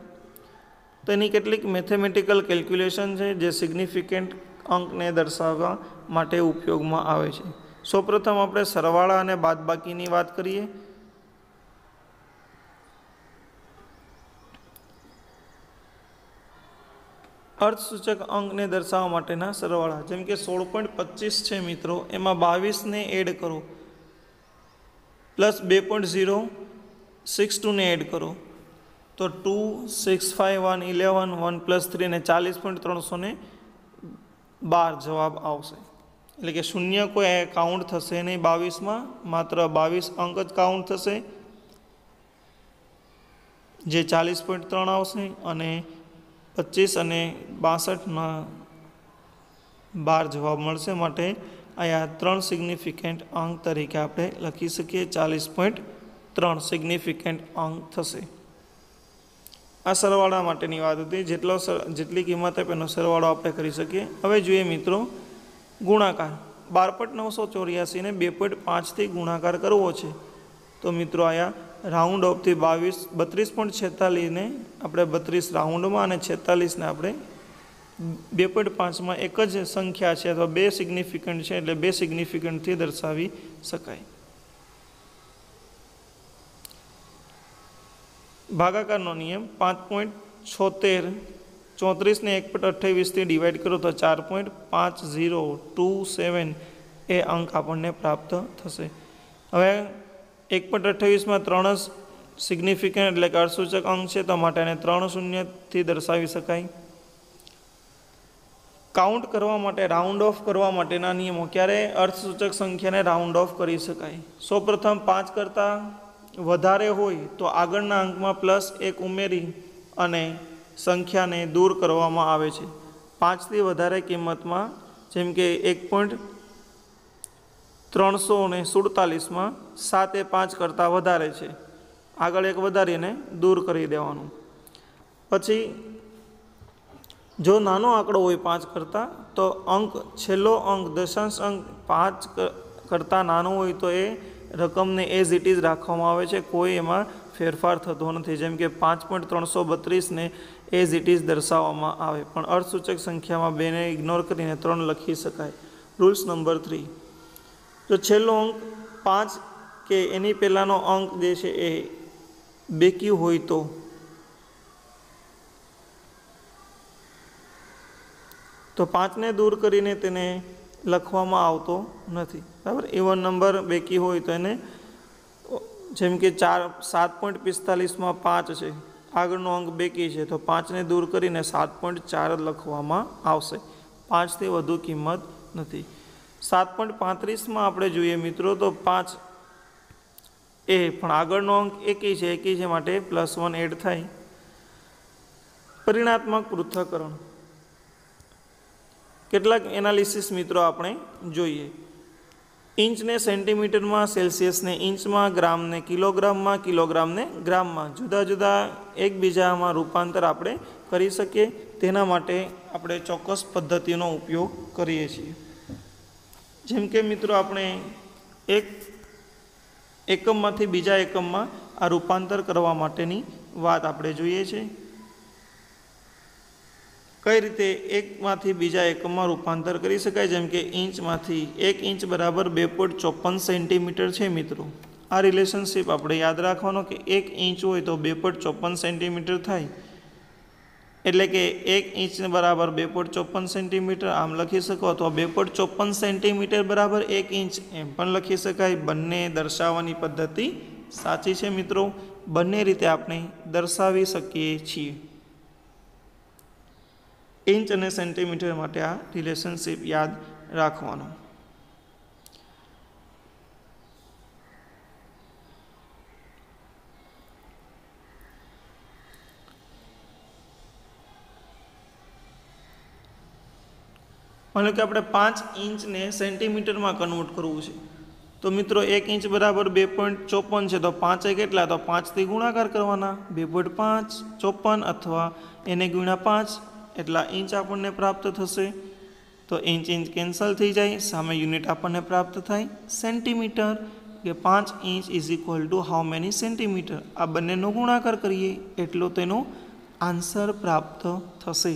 તો એની કેટલીક મેથેમેટિકલ કેલ્ક્યુલેશન છે, જે સિગ્નિફિકન્ટ અંકને દર્શાવવા માટે ઉપયોગમાં આવે છે। સૌપ્રથમ આપણે સરવાળા અને બાદબાકીની વાત કરીએ। અર્થસૂચક અંકને દર્શાવવા માટેના સરવાળા, જેમ કે 16.25 છે મિત્રો, એમાં 22ને એડ કરો પ્લસ 2.062 ને એડ કરો તો 2, 6, 5, 1, 11, 1 પ્લસ 3 ને 40.312 જવાબ આવશે। એટલે કે શૂન્ય કોઈ કાઉન્ટ થશે નહીં 22માં, માત્ર 22 અંક જ કાઉન્ટ થશે, જે 40.3 આવશે, અને 25 અને 62માં 12 જવાબ મળશે। માટે અહીંયા 3 સિગ્નિફિકન્ટ અંક તરીકે આપણે લખી શકીએ, 40.3 સિગ્નિફિકન્ટ અંક થશે। આ સરવાળા માટેની વાત હતી, જેટલી કિંમત આપે એનો સરવાળો આપણે કરી શકીએ। હવે જોઈએ મિત્રો ગુણાકાર, 12.984 ને 2.5થી ગુણાકાર કરવો છે, તો મિત્રો અહીંયા રાઉન્ડ ઓફથી 32.46 ને આપણે 32 રાઉન્ડમાં અને 46 ને આપણે 2.5માં એક જ સંખ્યા છે અથવા 2 સિગ્નિફિકન્ટ છે, એટલે 2 સિગ્નિફિકન્ટથી દર્શાવી શકાય। ભાગાકારનો નિયમ 5.76, 34 ને 1.28થી ડિવાઈડ કરો તો 4.5027 એ અંક આપણને પ્રાપ્ત થશે। હવે 1.28માં 3 સિગ્નિફિકન્ટ એટલે કે અર્થસૂચક અંક છે, તો માટે એને 3 શૂન્યથી દર્શાવી શકાય। કાઉન્ટ કરવા માટે, રાઉન્ડ ઓફ કરવા માટેના નિયમો, ક્યારે અર્થસૂચક સંખ્યાને રાઉન્ડ ઓફ કરી શકાય। સૌપ્રથમ 5 કરતાં વધારે હોય તો આગળના અંકમાં +1 ઉમેરી અને સંખ્યાને દૂર કરવામાં આવે છે। 5થી વધારે કિંમતમાં, જેમ કે 1.347માં 7 એ 5 કરતાં વધારે છે, આગળ એક વધારીને દૂર કરી દેવાનું। પછી જો નાનો આંકડો હોય 5 કરતાં, તો અંક છેલ્લો અંક દશાંશ અંક 5 કરતાં નાનો હોય તો એ રકમને એઝ ઇટ ઇઝ રાખવામાં આવે છે, કોઈ એમાં ફેરફાર થતો નથી। જેમ કે 5.332 ને એઝ ઇટ ઇઝ દર્શાવવામાં આવે, પણ અર્થસૂચક સંખ્યામાં 2ને ઇગ્નોર કરીને 3 લખી શકાય। રૂલ્સ નંબર 3, જો છેલ્લો અંક 5 કે એની પહેલાંનો અંક જે છે એ બેકી હોય તો 5ને દૂર કરીને તેને લખવામાં આવતો નથી, બરાબર। ઇવન નંબર બેકી હોય તો એને, જેમ કે 7.45માં 5 છે, આગળનો અંક બેકી છે, તો 5ને દૂર કરીને 7.4 લખવામાં આવશે, 5થી વધુ કિંમત નથી। 7.35માં આપણે જોઈએ મિત્રો તો 5 એ પણ આગળનો અંક એકી છે માટે +1 એડ થાય। પરિણાત્મક પૃથ્થકરણ, કેટલાક એનાલિસિસ મિત્રો આપણે જોઈએ। ઇંચને સેન્ટીમીટરમાં, સેલ્સિયસને ઇંચમાં, ગ્રામને કિલોગ્રામમાં, કિલોગ્રામને ગ્રામમાં જુદા જુદા એકબીજામાં રૂપાંતર આપણે કરી શકીએ, તેના માટે આપણે ચોક્કસ પદ્ધતિનો ઉપયોગ કરીએ છીએ। જેમ કે મિત્રો આપણે એક એકમમાંથી બીજા એકમમાં આ રૂપાંતર કરવા માટેની વાત આપણે જોઈએ છીએ। કઈ રીતે એકમાંથી બીજા એકમમાં રૂપાંતર કરી શકાય, જેમ કે ઇંચમાંથી 1 ઇંચ બરાબર 2.54 સેન્ટીમીટર છે મિત્રો। આ રિલેશનશિપ આપણે યાદ રાખવાનો કે 1 ઇંચ હોય તો 2.54 સેન્ટીમીટર થાય, એટલે કે 1 ઇંચ બરાબર 2.54 સેન્ટીમીટર આમ લખી શકો, અથવા 2.54 સેન્ટીમીટર બરાબર 1 ઇંચ એમ પણ લખી શકાય। બંને દર્શાવવાની પદ્ધતિ સાચી છે મિત્રો, બંને રીતે આપણે દર્શાવી શકીએ છીએ। ઇંચ અને સેન્ટીમીટર માટે આ રિલેશનશિપ યાદ રાખવાનો। માનો કે આપણે 5 ઇંચને સેન્ટીમીટરમાં કન્વર્ટ કરવું છે, તો મિત્રો 1 ઇંચ બરાબર 2.54 છે, તો 5 કેટલા, તો 5થી ગુણાકાર કરવાના, 2.54 અથવા એને ગુણ્યા 5 એટલા ઇંચ આપણને પ્રાપ્ત થશે। તો ઇંચ કેન્સલ થઈ જાય, સામે યુનિટ આપણને પ્રાપ્ત થાય સેન્ટીમીટર, કે 5 inch is equal to how many centimetre. આ બંનેનો ગુણાકાર કરીએ એટલો તેનો આન્સર પ્રાપ્ત થશે।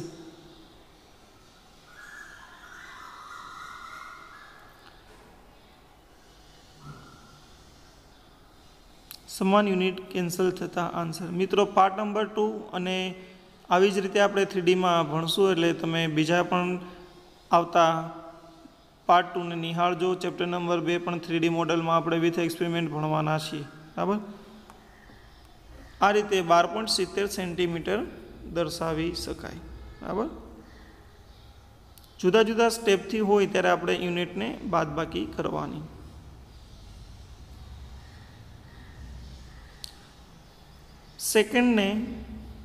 સમાન યુનિટ કેન્સલ થતા આન્સર। મિત્રો પાર્ટ નંબર 2 અને આવી જ રીતે આપણે 3Dમાં ભણશું એટલે તમે બીજા પણ આવતા પાર્ટ 2 ને નિહાળજો. ચેપ્ટર નંબર 2 પણ 3D મોડલમાં આપણે વિથ એક્સપેરિમેન્ટ ભણવાના છીએ. બરાબર. આ રીતે 12.70 સેન્ટીમીટર દર્શાવી શકાય. બરાબર. જુદા જુદા સ્ટેપથી હોય ત્યારે આપણે યુનિટને બાદબાકી કરવાની. સેકન્ડને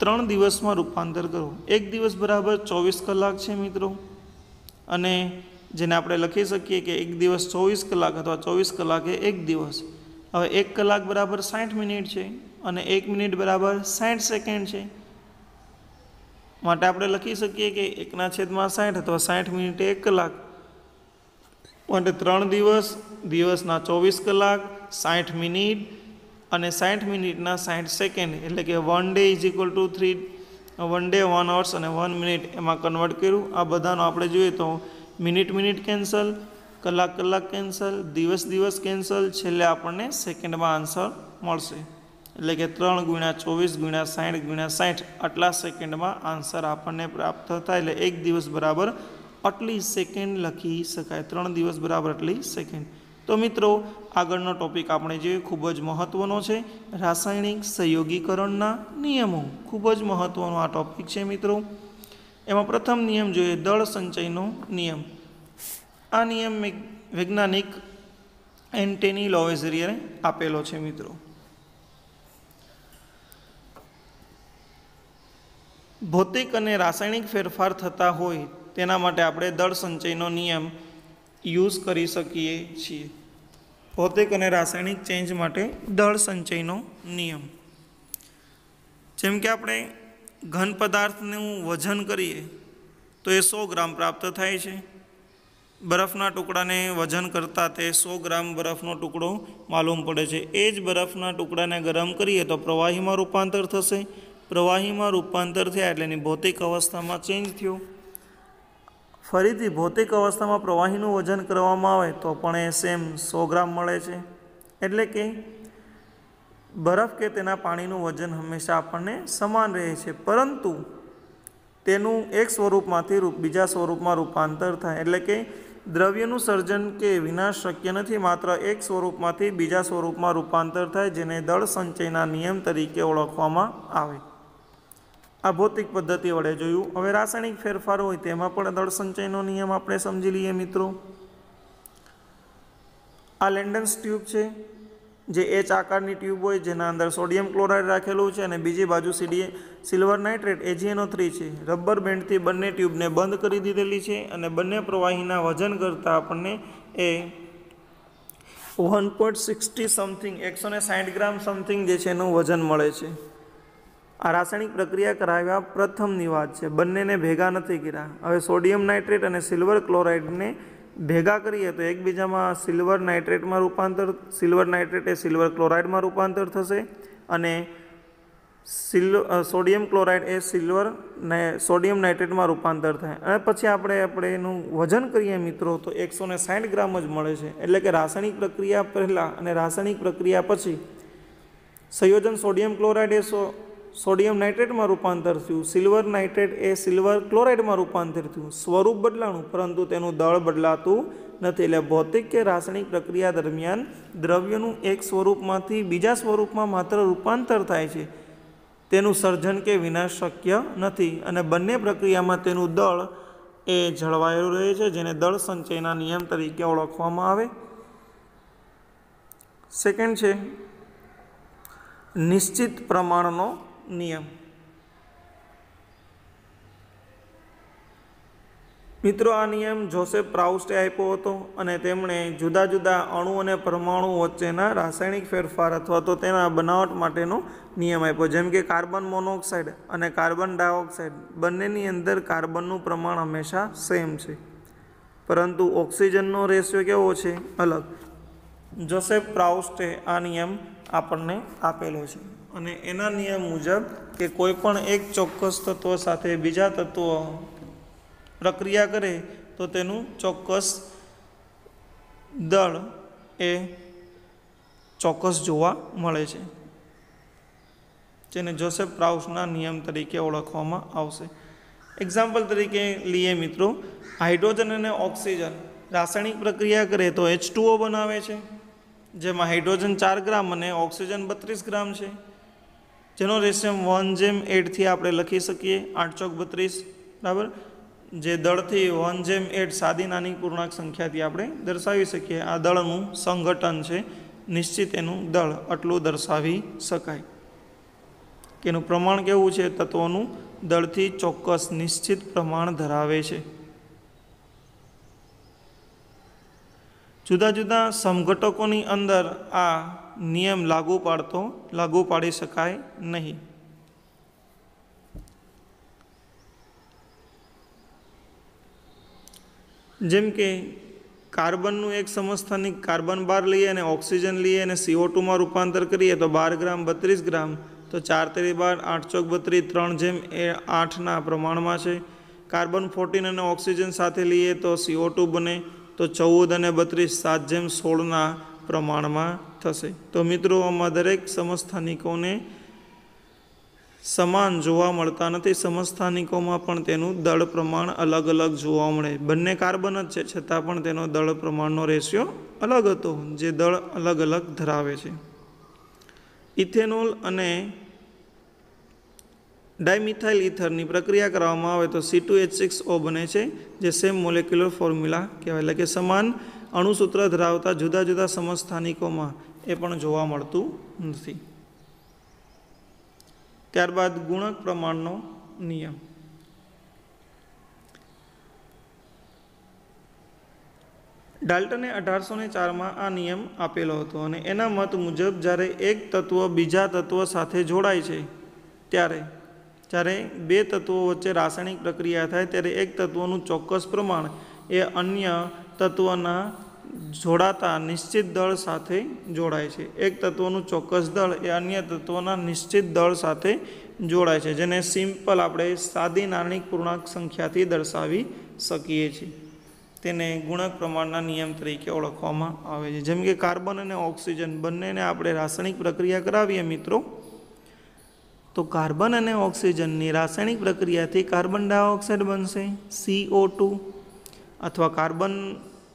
3 દિવસમાં રૂપાંતર કરો. 1 દિવસ બરાબર 24 કલાક છે મિત્રો, અને જેને આપણે લખી શકીએ કે 1 દિવસ 24 કલાક અથવા 24 કલાક એ 1 દિવસ. હવે 1 કલાક બરાબર 60 મિનિટ છે અને 1 મિનિટ બરાબર 60 સેકન્ડ છે. માટે આપણે લખી શકીએ કે 1/60 અથવા 60 મિનિટ 1 કલાક. માટે 3 દિવસ, દિવસના 24 કલાક, 60 મિનિટ અને 60 મિનિટના 60 સેકન્ડ, એટલે કે 1 day is equal to 1 day 1 hours અને 1 મિનિટ એમાં કન્વર્ટ કર્યું. આ બધાનો આપણે જોઈએ તો મિનિટ કેન્સલ, કલાક કેન્સલ, દિવસ કેન્સલ, છેલ્લે આપણને સેકન્ડમાં આન્સર મળશે. એટલે કે 3 × 24 × 60 × 60 આટલા સેકન્ડમાં આન્સર આપણને પ્રાપ્ત થાય. એટલે 1 દિવસ બરાબર આટલી સેકન્ડ લખી શકાય. 3 દિવસ બરાબર આટલી સેકન્ડ. તો મિત્રો આગળનો ટોપિક આપણે જોઈએ, ખૂબ જ મહત્ત્વનો છે, રાસાયણિક સંયોગીકરણના નિયમો. ખૂબ જ મહત્ત્વનો આ ટોપિક છે મિત્રો. એમાં પ્રથમ નિયમ જોઈએ, દળ સંચયનો નિયમ. આ નિયમ વૈજ્ઞાનિક એન્ટની લોવેઝિયરે આપેલો છે મિત્રો. ભૌતિક અને રાસાયણિક ફેરફાર થતા હોય તેના માટે આપણે દળ સંચયનો નિયમ યુઝ કરી શકીએ છીએ. ભૌતિક અને રાસાયણિક ચેન્જ માટે દળ સંચયનો નિયમ. જેમ કે આપણે ઘન પદાર્થનું વજન કરીએ તો એ 100 ગ્રામ પ્રાપ્ત થાય છે. બરફના ટુકડાને વજન કરતાં તે 100 ગ્રામ બરફનો ટુકડો માલુમ પડે છે. એ જ બરફના ટુકડાને ગરમ કરીએ તો પ્રવાહીમાં રૂપાંતર થશે. પ્રવાહીમાં રૂપાંતર થયા એટલે એની ભૌતિક અવસ્થામાં ચેન્જ થયો. ફરીથી ભૌતિક અવસ્થામાં પ્રવાહીનું વજન કરવામાં આવે તો પણ એ સેમ 100 ગ્રામ મળે છે. એટલે કે બરફ કે તેના પાણીનું વજન હંમેશા આપણને સમાન રહે છે, પરંતુ તેનું એક સ્વરૂપમાંથી બીજા સ્વરૂપમાં રૂપાંતર થાય. એટલે કે દ્રવ્યનું સર્જન કે વિનાશ શક્ય નથી, માત્ર એક સ્વરૂપમાંથી બીજા સ્વરૂપમાં રૂપાંતર થાય, જેને દળ સંચયના નિયમ તરીકે ઓળખવામાં આવે. આ ભૌતિક પદ્ધતિ વડે જોયું. હવે રાસાયણિક ફેરફાર હોય તેમાં પણ દળ સંચયનો નિયમ આપણે સમજી લઈએ મિત્રો. આ લેન્ડન્સ ટ્યુબ છે, જે H આકારની ટ્યુબ હોય, જેના અંદર સોડિયમ ક્લોરાઇડ રાખેલું છે અને બીજી બાજુ સિલ્વર નાઇટ્રેટ AgNO3 છે. રબર બેન્ડથી બંને ટ્યુબને બંધ કરી દીધેલી છે અને બંને પ્રવાહીના વજન કરતાં આપણને એ 1.60 સમથિંગ 160 ગ્રામ સમથિંગ જે છે એનું વજન મળે છે. આ રાસાયણિક પ્રક્રિયા કરાવ્યા પ્રથમની વાત છે, બંનેને ભેગા નથી કર્યા. હવે સોડિયમ નાઇટ્રેટ અને સિલ્વર ક્લોરાઇડને ભેગા કરીએ તો એકબીજામાં સિલ્વર નાઇટ્રેટ એ સિલ્વર ક્લોરાઇડમાં રૂપાંતર થશે અને સોડિયમ ક્લોરાઇડ એ સોડિયમ નાઇટ્રેટમાં રૂપાંતર થાય. અને પછી આપણે એનું વજન કરીએ મિત્રો તો 160 ગ્રામ જ મળે છે. એટલે કે રાસાયણિક પ્રક્રિયા પહેલાં અને રાસાયણિક પ્રક્રિયા પછી સંયોજન સોડિયમ ક્લોરાઇડ એ સોડિયમ નાઇટ્રેટમાં રૂપાંતર થયું, સિલ્વર નાઇટ્રેટ એ સિલ્વર ક્લોરાઇડમાં રૂપાંતર થયું. સ્વરૂપ બદલાણું, પરંતુ તેનું દળ બદલાતું નથી. એટલે ભૌતિક કે રાસાયણિક પ્રક્રિયા દરમિયાન દ્રવ્યનું એક સ્વરૂપમાંથી બીજા સ્વરૂપમાં માત્ર રૂપાંતર થાય છે, તેનું સર્જન કે વિનાશ શક્ય નથી. અને બંને પ્રક્રિયામાં તેનું દળ એ જળવાયેલું રહે છે, જેને દળ સંચયના નિયમ તરીકે ઓળખવામાં આવે. સેકન્ડ છે નિશ્ચિત પ્રમાણનો નિયમ. મિત્રો આ નિયમ જોસેફ પ્રાઉસ્ટે આપ્યો હતો અને તેમણે જુદા જુદા અણુ અને પરમાણુ વચ્ચેના રાસાયણિક ફેરફાર અથવા તો તેના બનાવટ માટેનો નિયમ આપ્યો. જેમ કે કાર્બન મોનોક્સાઇડ અને કાર્બન ડાયોક્સાઇડ બંનેની અંદર કાર્બનનું પ્રમાણ હંમેશા સેમ છે, પરંતુ ઓક્સિજનનો રેશિયો કેવો છે? અલગ. જોસેફ પ્રાઉસ્ટે આ નિયમ આપણને આપેલો છે અને એના નિયમ મુજબ કે કોઈ પણ એક ચોક્કસ તત્વ સાથે બીજા તત્વ પ્રક્રિયા કરે તો તેનું ચોક્કસ દળ એ ચોક્કસ જોવા મળે છે. જેને જોસેફ પ્રાઉસના નિયમ તરીકે ઓળખવામાં આવશે। એક્ઝામ્પલ તરીકે લઈએ મિત્રો, હાઇડ્રોજન અને ઓક્સિજન રાસાયણિક પ્રક્રિયા કરે તો H2O બનાવે છે, જેમાં હાઇડ્રોજન 4 ગ્રામ અને ઓક્સિજન 32 ગ્રામ છે, જેનો રેશિયો 1:8 થી આપણે લખી શકીએ, 8 ચોક 32, બરાબર। જે દળથી 1:8 સાદી નાની પૂર્ણાંક સંખ્યાથી આપણે દર્શાવી શકીએ। આ દળનું સંઘટન છે, નિશ્ચિત એનું દળ આટલું દર્શાવી શકાય કે એનું પ્રમાણ કેવું છે, તત્વોનું દળથી ચોક્કસ નિશ્ચિત પ્રમાણ ધરાવે છે। જુદા જુદા સમઘટકોની અંદર આ નિયમ લાગુ પાડી શકાય નહીં। જેમ કે કાર્બનનું એક સમસ્થાનિક કાર્બન 12 લઈએ અને ઓક્સિજન લઈએ અને CO2 માં રૂપાંતર કરીએ તો 12 ગ્રામ 32 ગ્રામ, તો 4 તેરી 12, 8 ચોક 32, 3:8ના પ્રમાણમાં છે। કાર્બન 14 અને ઓક્સિજન સાથે લઈએ તો CO2 બને તો 14 અને 32 7:16ના પ્રમાણમાં થશે। તો મિત્રો આમાં દરેક સમસ્થાનિકોને સમાન જોવા મળતા નથી, સમસ્થાનિકોમાં પણ તેનું દળ પ્રમાણ અલગ અલગ જોવા મળે। બંને કાર્બન જ છે છતાં પણ તેનો દળ પ્રમાણનો રેશિયો અલગ હતો, જે દળ અલગ અલગ ધરાવે છે। ઇથેનોલ અને ડાયમિથાઇલ ઇથરની પ્રક્રિયા કરવામાં આવે તો C2H6O બને છે, જે સેમ મોલેક્યુલર ફોર્મ્યુલા કહેવાય, એટલે કે સમાન અણુસૂત્ર ધરાવતા જુદા જુદા સમસ્થાનિકોમાં એ પણ જોવા મળતું નથી। ત્યારબાદ ગુણક પ્રમાણનો નિયમ। ડાલ્ટને 1804માં આ નિયમ આપેલો હતો અને એના મત મુજબ જ્યારે એક તત્વ બીજા તત્વ સાથે જોડાય છે જ્યારે બે તત્વો વચ્ચે રાસાયણિક પ્રક્રિયા થાય ત્યારે એક તત્વનું ચોક્કસ પ્રમાણ એ અન્ય તત્વના જોડાતા નિશ્ચિત દળ સાથે જોડાય છે। એક તત્વનું ચોક્કસ દળ એ અન્ય તત્વના નિશ્ચિત દળ સાથે જોડાય છે, જેને સિમ્પલ આપણે સાદી નાની પૂર્ણાંક સંખ્યાથી દર્શાવી શકીએ છીએ। તેને ગુણક પ્રમાણના નિયમ તરીકે ઓળખવામાં આવે છે। જેમ કે કાર્બન અને ઓક્સિજન બંનેને આપણે રાસાયણિક પ્રક્રિયા કરાવીએ મિત્રો, તો કાર્બન અને ઓક્સિજનની રાસાયણિક પ્રક્રિયાથી કાર્બન ડાયોક્સાઇડ બનશે CO2, અથવા કાર્બન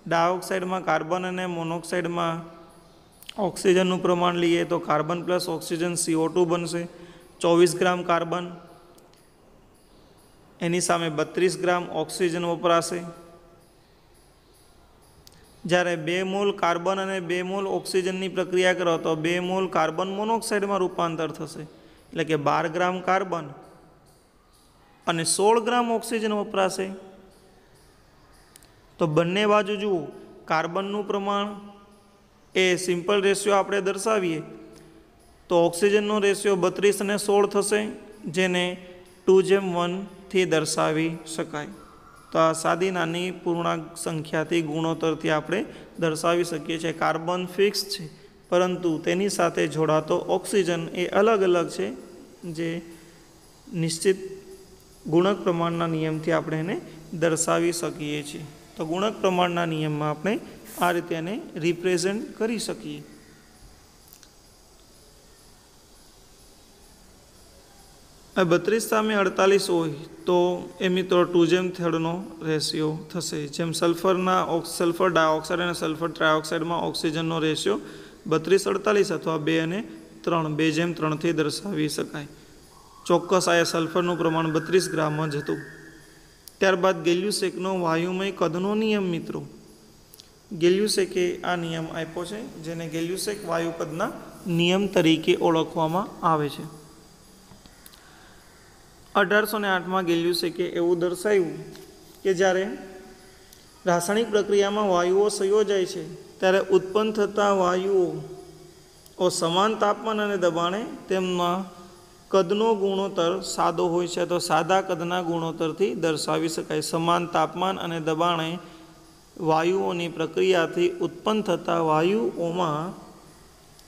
ડાયોક્સાઇડમાં કાર્બન અને મોનોક્સાઇડમાં ઓક્સિજનનું પ્રમાણ લઈએ તો કાર્બન પ્લસ ઓક્સિજન CO2 બનશે, 24 ગ્રામ કાર્બન, એની સામે 32 ગ્રામ ઓક્સિજન વપરાશે। જ્યારે 2 મોલ કાર્બન અને 2 મોલ ઓક્સિજનની પ્રક્રિયા કરો તો 2 મોલ કાર્બન મોનોક્સાઇડમાં રૂપાંતર થશે, એટલે કે 12 ગ્રામ કાર્બન અને 16 ગ્રામ ઓક્સિજન વપરાશે। તો બંને બાજુ જુઓ, કાર્બનનું પ્રમાણ એ સિમ્પલ રેશિયો આપણે દર્શાવીએ તો ઓક્સિજનનો રેશિયો 32 અને 16 થશે, જેને 2:1 થી દર્શાવી શકાય। તો આ સાદી નાની પૂર્ણાંક સંખ્યાથી ગુણોત્તરથી આપણે દર્શાવી શકીએ છીએ। કાર્બન ફિક્સ છે, પરંતુ તેની સાથે જોડાતો ઓક્સિજન એ અલગ અલગ છે, જે નિશ્ચિત ગુણક પ્રમાણના નિયમથી આપણે એને દર્શાવી શકીએ છીએ। તો ગુણક પ્રમાણના નિયમમાં આપણે આ રીતે એને રિપ્રેઝેન્ટ કરી શકીએ। આ 32 સામે 48 હોય તો એ મિત્રો 2:3નો રેશિયો થશે। જેમ સલ્ફર ડાયોક્સાઇડ અને સલ્ફર ટ્રાયોક્સાઇડમાં ઓક્સિજનનો રેશિયો 32:48 અથવા 2 અને 3 2:3થી દર્શાવી શકાય। ચોક્કસ આ સલ્ફરનું પ્રમાણ 32 ગ્રામ જ હતું। ત્યારબાદ ગેલ્યુસેકનો વાયુમય કદનો નિયમ મિત્રો, ગેલ્યુસેકે આ નિયમ આપ્યો છે, જેને ગેલ્યુસેક વાયુ કદના નિયમ તરીકે ઓળખવામાં આવે છે। 1808માં ગેલ્યુસેકે એવું દર્શાવ્યું કે જ્યારે રાસાયણિક પ્રક્રિયામાં વાયુઓ સંયોજાય છે ત્યારે ઉત્પન્ન થતા વાયુઓ સમાન તાપમાન અને દબાણે તેમના કદનો ગુણોત્તર સાદો હોય છે, તો સાદા કદના ગુણોત્તરથી દર્શાવી શકાય। સમાન તાપમાન અને દબાણે વાયુઓની પ્રક્રિયાથી ઉત્પન્ન થતા વાયુઓમાં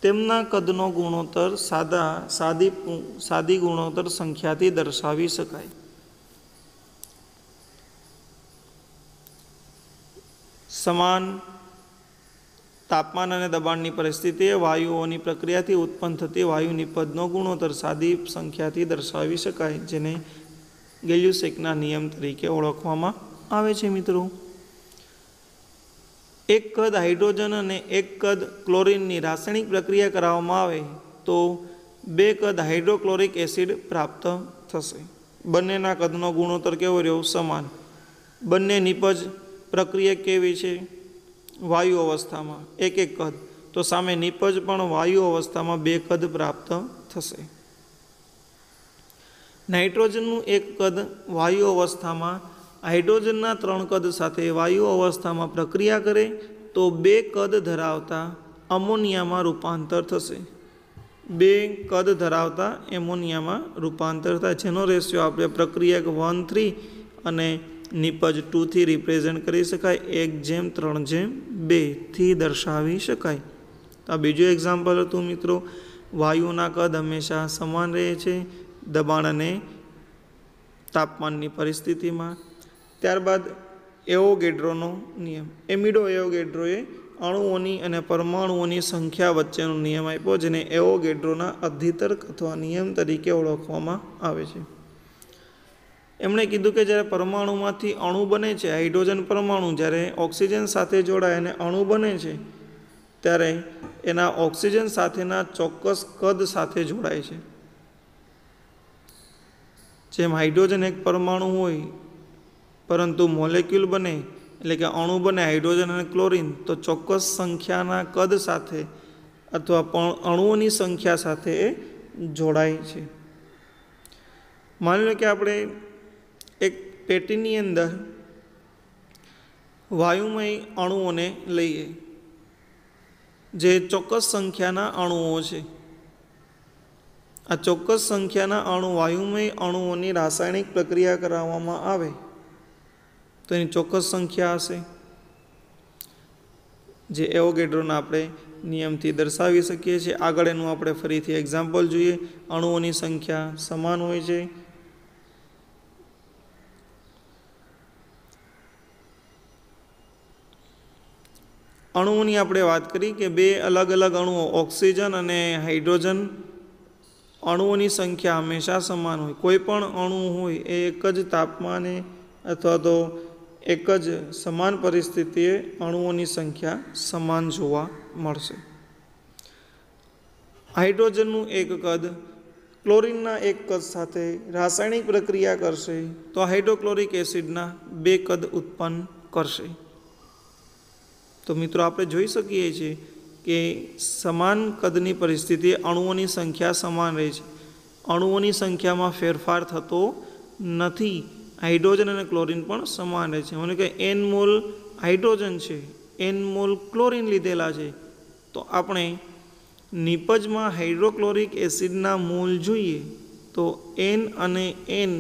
તેમના કદનો ગુણોત્તર સાદી ગુણોત્તર સંખ્યાથી દર્શાવી શકાય। સમાન તાપમાન અને દબાણની પરિસ્થિતિએ વાયુઓની પ્રક્રિયાથી ઉત્પન્ન થતી વાયુ નિપજનો ગુણોત્તર સાદી સંખ્યાથી દર્શાવી શકાય, જેને ગેલ્યુસેકના નિયમ તરીકે ઓળખવામાં આવે છે મિત્રો। એક કદ હાઇડ્રોજન અને એક કદ ક્લોરીનની રાસાયણિક પ્રક્રિયા કરવામાં આવે તો 2 કદ હાઇડ્રોક્લોરિક એસિડ પ્રાપ્ત થશે। બંનેના કદનો ગુણોત્તર કેવો રહ્યો? સમાન। બંને નિપજ પ્રક્રિયા કેવી છે? વાયુ અવસ્થામાં 1 કદ, તો સામે નિપજ પણ વાયુ અવસ્થામાં 2 કદ પ્રાપ્ત થશે। નાઇટ્રોજનનું 1 કદ વાયુ અવસ્થામાં હાઇડ્રોજનના 3 કદ સાથે વાયુ અવસ્થામાં પ્રક્રિયા કરે તો 2 કદ ધરાવતા અમોનિયામાં રૂપાંતર થશે। 2 કદ ધરાવતા એમોનિયામાં રૂપાંતર થાય, જેનો રેશિયો આપણે પ્રક્રિયક 1:3 અને નિપજ 2 થી રિપ્રેઝેન્ટ કરી શકાય, 1:3:2 થી દર્શાવી શકાય। તો આ બીજું એક્ઝામ્પલ હતું મિત્રો। વાયુના કદ હંમેશા સમાન રહે છે દબાણ અને તાપમાનની પરિસ્થિતિમાં। ત્યારબાદ એવોગેડ્રોનો નિયમ। એમિડો એવોગેડ્રોએ અણુઓની અને પરમાણુઓની સંખ્યા વચ્ચેનો નિયમ આપ્યો, જેને એવોગેડ્રોના અધિતર્ક અથવા નિયમ તરીકે ઓળખવામાં આવે છે। એમણે કીધું કે જ્યારે પરમાણુમાંથી અણુ બને છે, હાઇડ્રોજન પરમાણુ જ્યારે ઓક્સિજન સાથે જોડાય અને અણુ બને છે ત્યારે એના ઓક્સિજન સાથેના ચોક્કસ કદ સાથે જોડાય છે। જેમ હાઇડ્રોજન એક પરમાણુ હોય પરંતુ મોલેક્યુલ બને એટલે કે અણુ બને હાઇડ્રોજન અને ક્લોરીન, તો ચોક્કસ સંખ્યાના કદ સાથે અથવા અણુઓની સંખ્યા સાથે એ જોડાય છે। માની લો કે આપણે એક પેટીની અંદર વાયુમય અણુઓને લઈએ, જે ચોક્કસ સંખ્યાના અણુઓ છે। આ ચોક્કસ સંખ્યાના અણુ વાયુમય અણુઓની રાસાયણિક પ્રક્રિયા કરાવવામાં આવે તો એની ચોક્કસ સંખ્યા હશે, જે એવોગેડ્રોના આપણે નિયમથી દર્શાવી શકીએ છીએ। આગળ એનું આપણે ફરીથી એક્ઝામ્પલ જોઈએ। અણુઓની સંખ્યા સમાન હોય છે। અણુઓની આપણે વાત કરી કે 2 અલગ અલગ અણુઓ ઓક્સિજન અને હાઇડ્રોજન, અણુઓની સંખ્યા હંમેશા સમાન હોય। કોઈ પણ અણુ હોય એ એક જ તાપમાને અથવા તો એક જ સમાન પરિસ્થિતિએ અણુઓની સંખ્યા સમાન જોવા મળશે। હાઇડ્રોજનનું 1 કદ ક્લોરીનના 1 કદ સાથે રાસાયણિક પ્રક્રિયા કરશે તો હાઇડ્રોક્લોરિક એસિડના 2 કદ ઉત્પન્ન કરશે। તો મિત્રો આપણે જોઈ શકીએ છીએ કે સમાન કદની પરિસ્થિતિએ અણુઓની સંખ્યા સમાન રહે છે, અણુઓની સંખ્યામાં ફેરફાર થતો નથી। હાઇડ્રોજન અને ક્લોરીન પણ સમાન રહે છે। એટલે કે n મોલ હાઇડ્રોજન છે, n મોલ ક્લોરીન લીધેલા છે, તો આપણે નિપજમાં હાઇડ્રોક્લોરિક એસિડના મોલ જોઈએ તો n અને n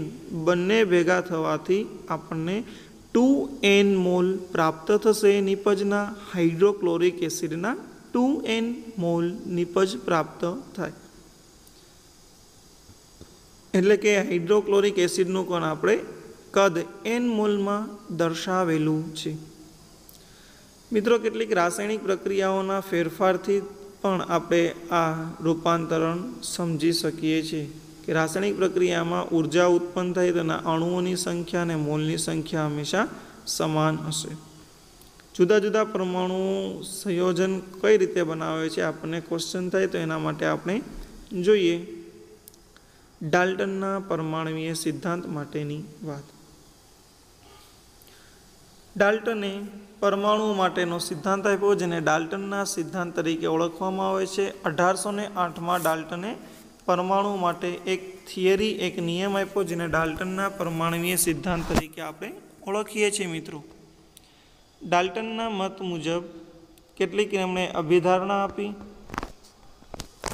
બંને ભેગા થવાથી આપણને 2n મોલ પ્રાપ્ત થશે। નિપજના હાઇડ્રોક્લોરિક એસિડના 2n મોલ નિપજ પ્રાપ્ત થાય। એટલે કે હાઇડ્રોક્લોરિક એસિડનું પણ આપણે કદ n મોલમાં દર્શાવેલું છે। મિત્રો કેટલીક રાસાયણિક પ્રક્રિયાઓના ફેરફારથી પણ આપણે આ રૂપાંતરણ સમજી શકીએ છીએ કે રાસાયણિક પ્રક્રિયામાં ઉર્જા ઉત્પન્ન થાય તેના અણુઓની સંખ્યા અને મોલની સંખ્યા હંમેશા સમાન હશે। જુદા જુદા પરમાણુઓ સંયોજન કઈ રીતે બનાવે છે આપણને ક્વેશ્ચન થાય તો એના માટે આપણે જોઈએ ડાલ્ટનના પરમાણુય સિદ્ધાંત માટેની વાત। ડાલ્ટને પરમાણુ માટેનો સિદ્ધાંત આપ્યો, જેને ડાલ્ટનના સિદ્ધાંત તરીકે ઓળખવામાં આવે છે। 1808માં ડાલ્ટને પરમાણુ માટે એક થિયરી, એક નિયમ આપ્યો, જેને ડાલ્ટનના પરમાણુય સિદ્ધાંત તરીકે આપણે ઓળખીએ છીએ। મિત્રો ડાલ્ટનના મત મુજબ કેટલીક એમણે અભિધારણા આપી।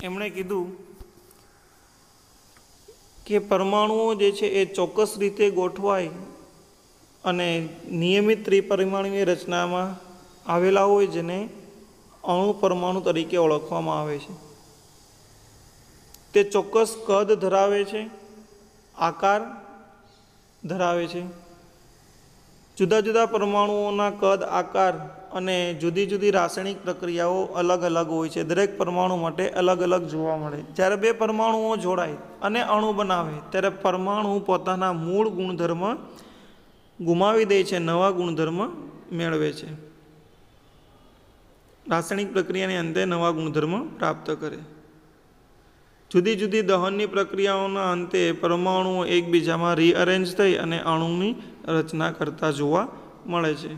એમણે કીધું કે પરમાણુઓ જે છે એ ચોક્કસ રીતે ગોઠવાય અને નિયમિત ત્રિપરિમાણીય રચનામાં આવેલા હોય, જેને અણુ પરમાણુ તરીકે ઓળખવામાં આવે છે। તે ચોક્કસ કદ ધરાવે છે, આકાર ધરાવે છે, જુદા જુદા પરમાણુઓના કદ, આકાર અને જુદી જુદી રાસાયણિક પ્રક્રિયાઓ અલગ અલગ હોય છે. દરેક પરમાણુ માટે અલગ અલગ જોવા મળે. જ્યારે બે પરમાણુઓ જોડાય અને અણુ બનાવે ત્યારે પરમાણુ પોતાના મૂળ ગુણધર્મ ગુમાવી દે છે, નવા ગુણધર્મ મેળવે છે. રાસાયણિક પ્રક્રિયાને અંતે નવા ગુણધર્મ પ્રાપ્ત કરે. જુદી જુદી દહનની પ્રક્રિયાઓના અંતે પરમાણુઓ એકબીજામાં રીઅરેન્જ થઈ અને અણુની રચના કરતા જોવા મળે છે,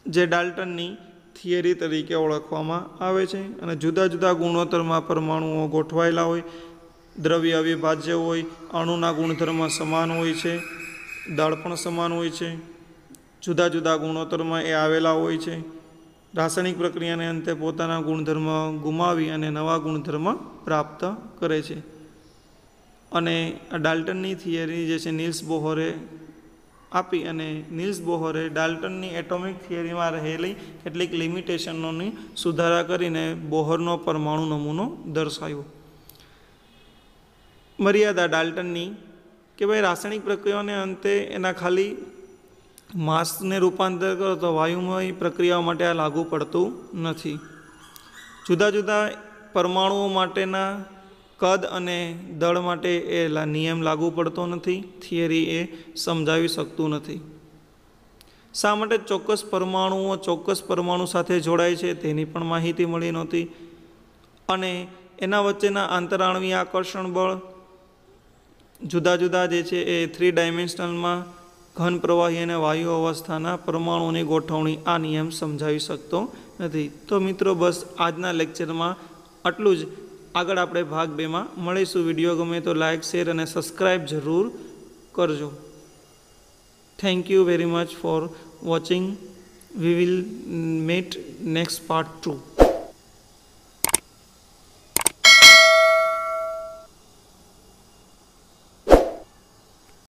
જે ડાલ્ટનની થિયરી તરીકે ઓળખવામાં આવે છે. અને જુદા જુદા ગુણોત્તરમાં પરમાણુઓ ગોઠવાયેલા હોય, દ્રવ્ય અવિભાજ્ય હોય, અણુના ગુણધર્મ સમાન હોય છે, દળ પણ સમાન હોય છે, જુદા જુદા ગુણોત્તરમાં એ આવેલા હોય છે. રાસાયણિક પ્રક્રિયાને અંતે પોતાના ગુણધર્મ ગુમાવી અને નવા ગુણધર્મ પ્રાપ્ત કરે છે. અને આ ડાલ્ટનની થિયરી જે છે નિલ્સ બોહરે આપી, અને નિલ્સ બોહરે ડાલ્ટનની એટોમિક થિયરીમાં રહેલી કેટલીક લિમિટેશનોની સુધારા કરીને બોહરનો પરમાણુ નમૂનો દર્શાવ્યો. મર્યાદા ડાલ્ટનની કે ભાઈ રાસાયણિક પ્રક્રિયાઓને અંતે એના ખાલી માસને રૂપાંતર કરો તો વાયુમય પ્રક્રિયાઓ માટે આ લાગુ પડતું નથી. જુદા જુદા પરમાણુઓ માટેના કદ અને દળ માટે એ નિયમ લાગુ પડતો નથી. થિયરી એ સમજાવી શકતું નથી. શા માટે ચોક્કસ પરમાણુઓ ચોક્કસ પરમાણુ સાથે જોડાય છે તેની પણ માહિતી મળી નહોતી. અને એના વચ્ચેના આંતરાણવીય આકર્ષણ બળ જુદા જુદા જે છે એ 3 ડાયમેન્શનલમાં ઘન પ્રવાહી અને વાયુ અવસ્થાના પરમાણુઓની ગોઠવણી આ નિયમ સમજાવી શકતો નથી. તો મિત્રો બસ આજના લેક્ચરમાં આટલું જ. આગળ આપણે ભાગ 2માં મળીશું. વિડીયો ગમે તો લાઇક, શેર અને સબસ્ક્રાઈબ જરૂર કરજો. Thank you very much for watching. We will meet next part 2.